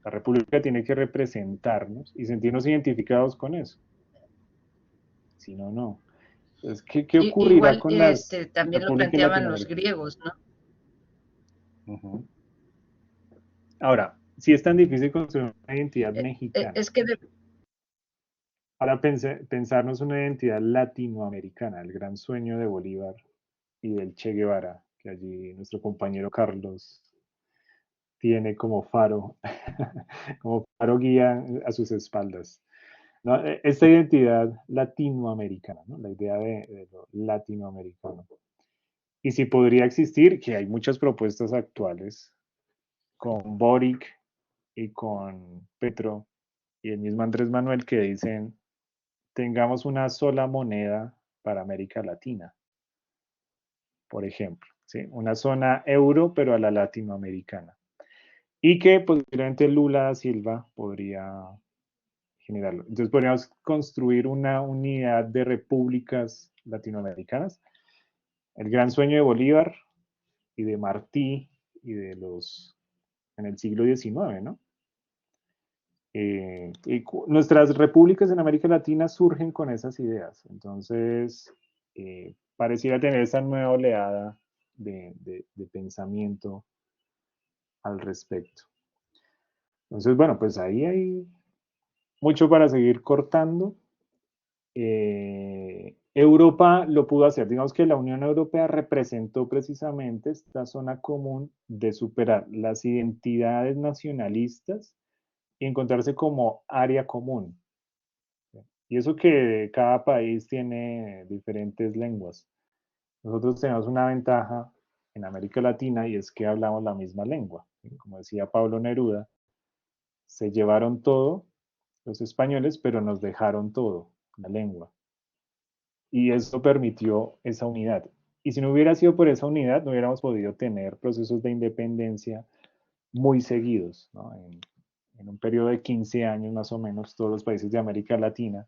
La república tiene que representarnos y sentirnos identificados con eso. Si no, no. Entonces, ¿qué ocurrirá Igual con las también lo repúblicas planteaban los latinoamericanas? griegos, ¿no? Uh-huh. Ahora, si es tan difícil construir una identidad mexicana, Es que ahora pensarnos una identidad latinoamericana, el gran sueño de Bolívar y del Che Guevara, que allí nuestro compañero Carlos tiene como faro, como faro guía a sus espaldas. ¿No? Esta identidad latinoamericana, ¿no? La idea de lo latinoamericano. Y si podría existir, que hay muchas propuestas actuales con Boric y con Petro y el mismo Andrés Manuel que dicen, tengamos una sola moneda para América Latina, por ejemplo, ¿sí? Una zona euro, pero a la latinoamericana. Y que posiblemente Lula da Silva podría generarlo. Entonces podríamos construir una unidad de repúblicas latinoamericanas. El gran sueño de Bolívar y de Martí y de los en el siglo XIX, ¿no? Nuestras repúblicas en América Latina surgen con esas ideas. Entonces, pareciera tener esa nueva oleada de pensamiento al respecto. Entonces, bueno, pues ahí hay mucho para seguir cortando. Europa lo pudo hacer. Digamos que la Unión Europea representó precisamente esta zona común de superar las identidades nacionalistas y encontrarse como área común. Y eso que cada país tiene diferentes lenguas. Nosotros tenemos una ventaja en América Latina y es que hablamos la misma lengua. Como decía Pablo Neruda, se llevaron todo los españoles, pero nos dejaron todo, la lengua. Y eso permitió esa unidad. Y si no hubiera sido por esa unidad, no hubiéramos podido tener procesos de independencia muy seguidos, ¿no? En un periodo de 15 años más o menos, todos los países de América Latina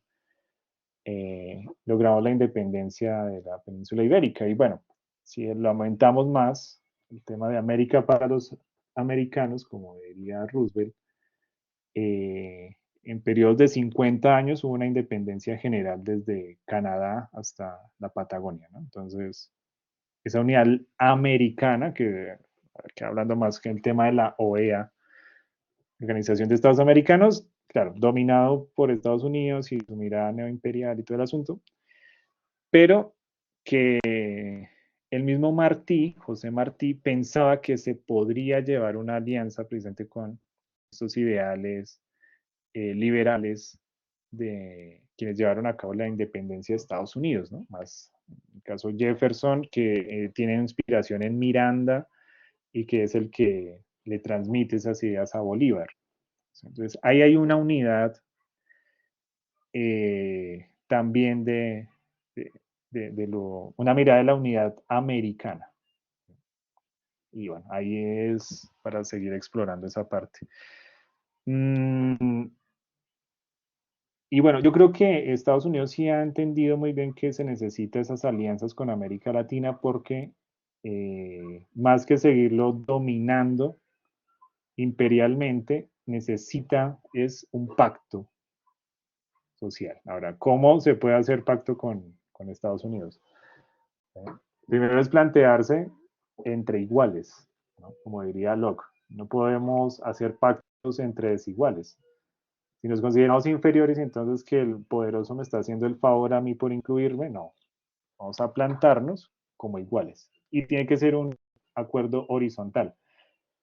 logramos la independencia de la península ibérica. Y bueno, si lo aumentamos más, el tema de América para los americanos, como diría Roosevelt, en periodos de 50 años hubo una independencia general desde Canadá hasta la Patagonia, ¿no? Entonces, esa unidad americana, que hablando más que el tema de la OEA, Organización de Estados Americanos, claro, dominado por Estados Unidos y su mirada neoimperial y todo el asunto, pero que el mismo Martí, José Martí, pensaba que se podría llevar una alianza precisamente con estos ideales liberales de quienes llevaron a cabo la independencia de Estados Unidos, ¿no? Más en el caso Jefferson, que tiene inspiración en Miranda y que es el que le transmite esas ideas a Bolívar. Entonces, ahí hay una unidad también una mirada de la unidad americana. Y bueno, ahí es para seguir explorando esa parte. Y bueno, yo creo que Estados Unidos sí ha entendido muy bien que se necesita esas alianzas con América Latina porque más que seguirlo dominando imperialmente, necesita es un pacto social. Ahora, ¿cómo se puede hacer pacto con Estados Unidos? Primero es plantearse entre iguales, ¿no? Como diría Locke, no podemos hacer pactos entre desiguales. Si nos consideramos inferiores, entonces que el poderoso me está haciendo el favor a mí por incluirme, no. vamos a plantarnos como iguales. Y tiene que ser un acuerdo horizontal.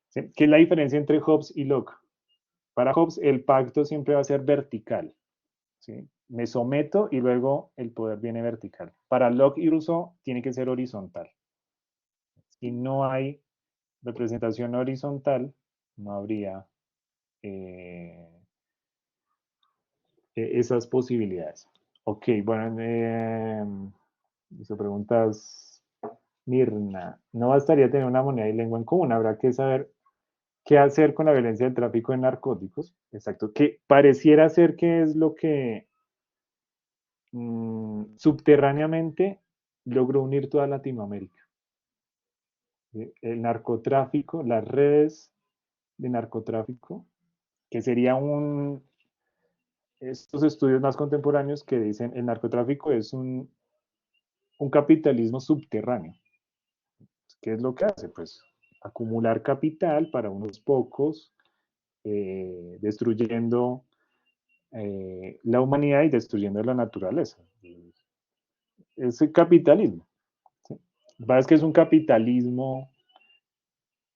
¿Sí? ¿Qué es la diferencia entre Hobbes y Locke? Para Hobbes el pacto siempre va a ser vertical. ¿Sí? Me someto y luego el poder viene vertical. Para Locke y Rousseau tiene que ser horizontal. Si no hay representación horizontal, no habría esas posibilidades. Ok, bueno, hizo preguntas Mirna. No bastaría tener una moneda y lengua en común, habrá que saber qué hacer con la violencia del tráfico de narcóticos. Exacto, que pareciera ser que es lo que subterráneamente logró unir toda Latinoamérica. El narcotráfico, las redes de narcotráfico, que sería estos estudios más contemporáneos que dicen el narcotráfico es un capitalismo subterráneo. ¿Qué es lo que hace? Pues acumular capital para unos pocos, destruyendo la humanidad y destruyendo la naturaleza. Es el capitalismo. ¿Sí? Lo que pasa es que es un capitalismo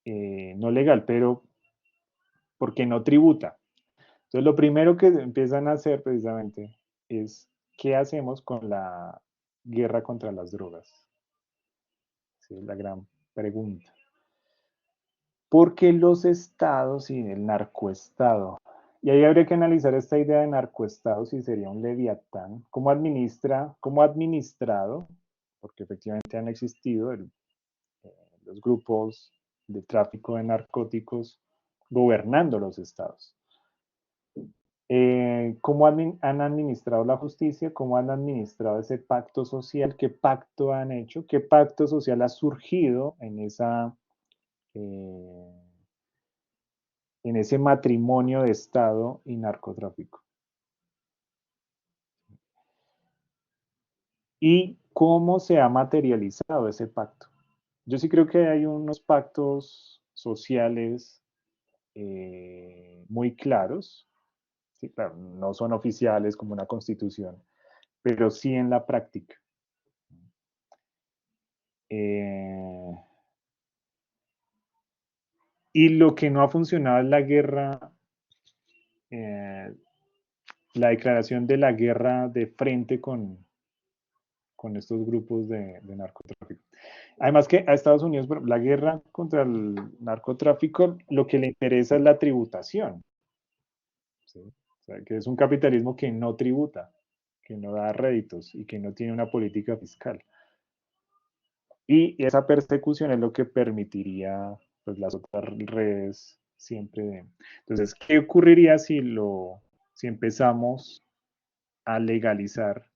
no legal, pero porque no tributa. Entonces, lo primero que empiezan a hacer precisamente es qué hacemos con la guerra contra las drogas. Sí, es la gran pregunta. Porque los estados y el narcoestado, y ahí habría que analizar esta idea de narcoestado, si sería un leviatán, cómo administra, cómo administrado, porque efectivamente han existido los grupos de tráfico de narcóticos gobernando los estados. ¿Cómo han administrado la justicia? ¿Cómo han administrado ese pacto social? ¿Qué pacto han hecho? ¿Qué pacto social ha surgido eh, en ese matrimonio de Estado y narcotráfico? ¿Y cómo se ha materializado ese pacto? Yo sí creo que hay unos pactos sociales muy claros. Sí, claro, no son oficiales como una constitución, pero sí en la práctica. Eh, y lo que no ha funcionado es la guerra, eh, la declaración de la guerra de frente con estos grupos de narcotráfico. Además que a Estados Unidos, la guerra contra el narcotráfico, lo que le interesa es la tributación. ¿Sí? O sea, que es un capitalismo que no tributa, que no da réditos y que no tiene una política fiscal. Y esa persecución es lo que permitiría pues, las otras redes siempre. Entonces, ¿qué ocurriría si empezamos a legalizar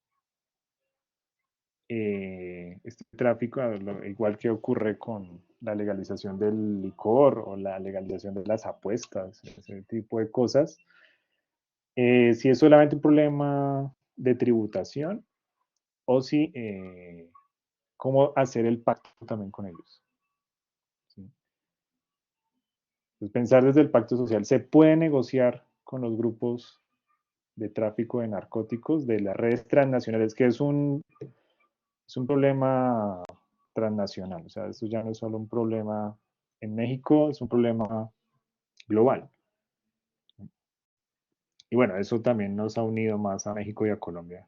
este tráfico, igual que ocurre con la legalización del licor o la legalización de las apuestas, ese tipo de cosas? Si es solamente un problema de tributación o si cómo hacer el pacto también con ellos. ¿Sí? Entonces, pensar desde el pacto social, ¿se puede negociar con los grupos de tráfico de narcóticos de las redes transnacionales? Que es un problema transnacional, o sea, esto ya no es solo un problema en México, es un problema global. Y bueno, eso también nos ha unido más a México y a Colombia,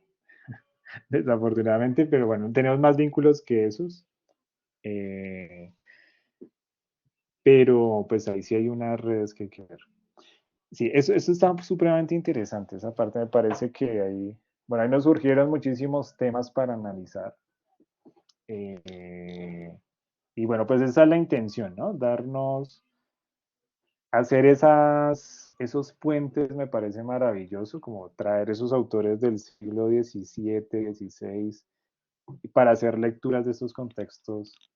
desafortunadamente, pero bueno, tenemos más vínculos que esos. Eh, pero pues ahí sí hay unas redes que hay que ver. Sí, eso está supremamente interesante. Esa parte me parece que ahí, bueno, ahí nos surgieron muchísimos temas para analizar. Eh, y bueno, pues esa es la intención, ¿no? Hacer esos puentes me parece maravilloso, como traer esos autores del siglo XVII, XVI, y para hacer lecturas de esos contextos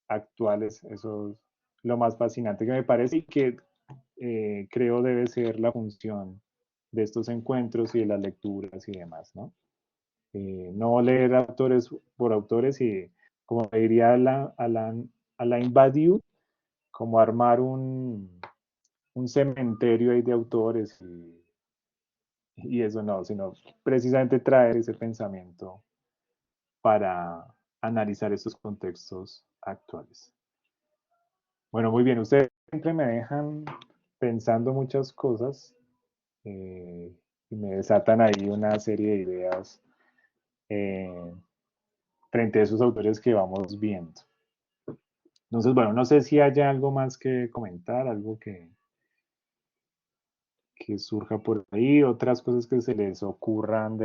actuales. Eso es lo más fascinante que me parece y que creo debe ser la función de estos encuentros y de las lecturas y demás, ¿no? No leer autores por autores y, como diría Alain Badiou, como armar un cementerio ahí de autores y eso no, sino precisamente traer ese pensamiento para, analizar estos contextos actuales. Bueno, muy bien, ustedes siempre me dejan pensando muchas cosas y me desatan ahí una serie de ideas frente a esos autores que vamos viendo. Entonces, bueno, no sé si haya algo más que comentar, algo que surja por ahí, otras cosas que se les ocurran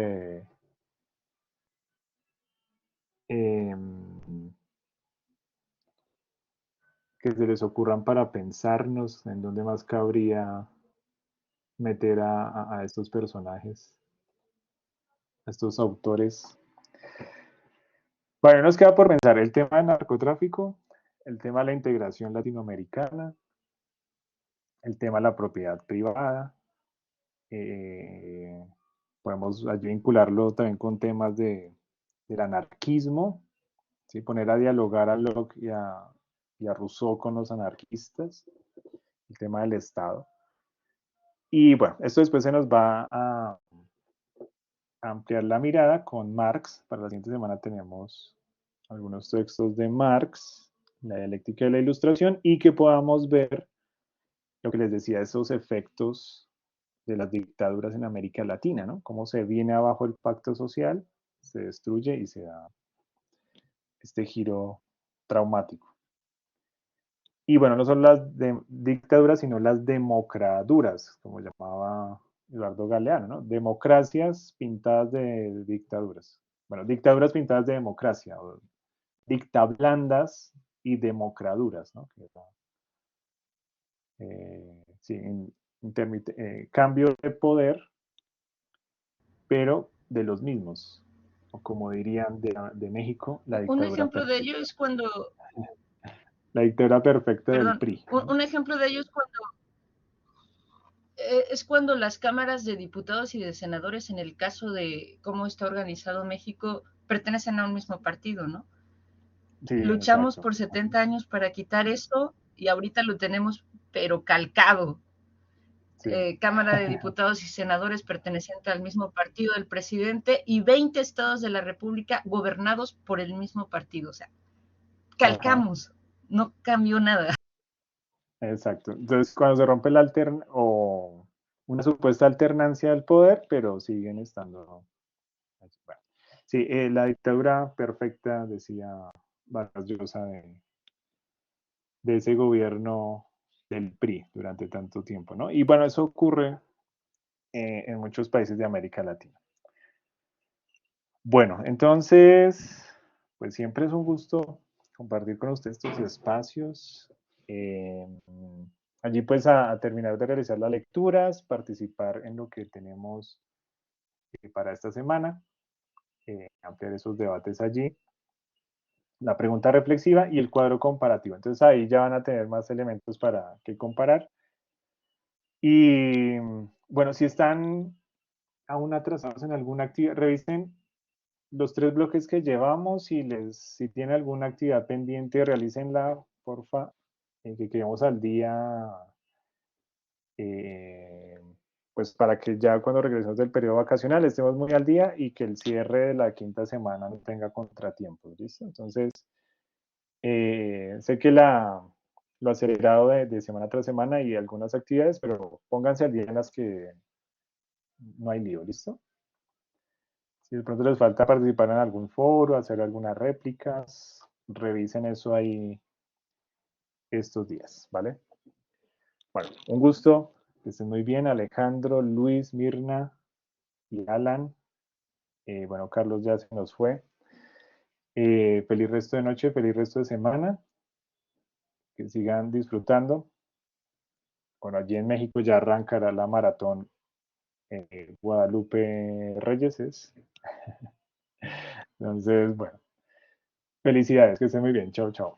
que se les ocurran para pensarnos en dónde más cabría meter a estos personajes, a estos autores. Bueno, nos queda por pensar el tema del narcotráfico, el tema de la integración latinoamericana, el tema de la propiedad privada. Podemos allí vincularlo también con temas del anarquismo, ¿sí? Poner a dialogar a Locke y a Rousseau con los anarquistas, el tema del Estado. Y bueno, esto después se nos va a ampliar la mirada con Marx. Para la siguiente semana tenemos algunos textos de Marx, la dialéctica de la ilustración, y que podamos ver lo que les decía, esos efectos de las dictaduras en América Latina, ¿no? Cómo se viene abajo el pacto social, se destruye y se da este giro traumático. Y bueno, no son las dictaduras, sino las democraduras, como llamaba Eduardo Galeano, ¿no? Democracias pintadas de dictaduras. Bueno, dictaduras pintadas de democracia, o dictablandas y democraduras, ¿no? Sí, cambio de poder, pero de los mismos, o como dirían de México, la Un dictadura ejemplo de perfecta. ello es cuando, La dictadura perfecta del perdón, PRI, ¿no? un ejemplo de ello es cuando las cámaras de diputados y de senadores, en el caso de cómo está organizado México, pertenecen a un mismo partido, ¿no? Sí, Luchamos exacto. por 70 años para quitar eso y ahorita lo tenemos, pero calcado. Sí. Cámara de Diputados y Senadores perteneciente al mismo partido del presidente y 20 estados de la República gobernados por el mismo partido. O sea, calcamos, ajá, no cambió nada. Exacto. Entonces, cuando se rompe la o una supuesta alternancia del poder, pero siguen estando. Bueno, sí, la dictadura perfecta, decía Vargas Llosa, de ese gobierno del PRI durante tanto tiempo, ¿no? Y bueno, eso ocurre en muchos países de América Latina. Bueno, entonces, pues siempre es un gusto compartir con ustedes estos espacios. Allí pues a terminar de realizar las lecturas, participar en lo que tenemos para esta semana, ampliar esos debates allí, la pregunta reflexiva y el cuadro comparativo. Entonces ahí ya van a tener más elementos para que comparar. Y bueno, si están aún atrasados en alguna actividad, revisen los 3 bloques que llevamos y si tienen alguna actividad pendiente, realícenla, porfa, que quedemos al día, pues para que ya cuando regresemos del periodo vacacional estemos muy al día y que el cierre de la quinta semana no tenga contratiempos, ¿listo? Entonces, sé que lo acelerado de semana tras semana y algunas actividades, pero pónganse al día en las que no hay lío, ¿listo? Si de pronto les falta participar en algún foro, hacer algunas réplicas, revisen eso ahí estos días, ¿vale? Bueno, un gusto, que estén muy bien, Alejandro, Luis, Mirna y Alan. Bueno, Carlos ya se nos fue. Feliz resto de noche, feliz resto de semana. Que sigan disfrutando. Bueno, allí en México ya arrancará la maratón Guadalupe Reyes. Entonces, bueno, felicidades, que estén muy bien. Chao, chao.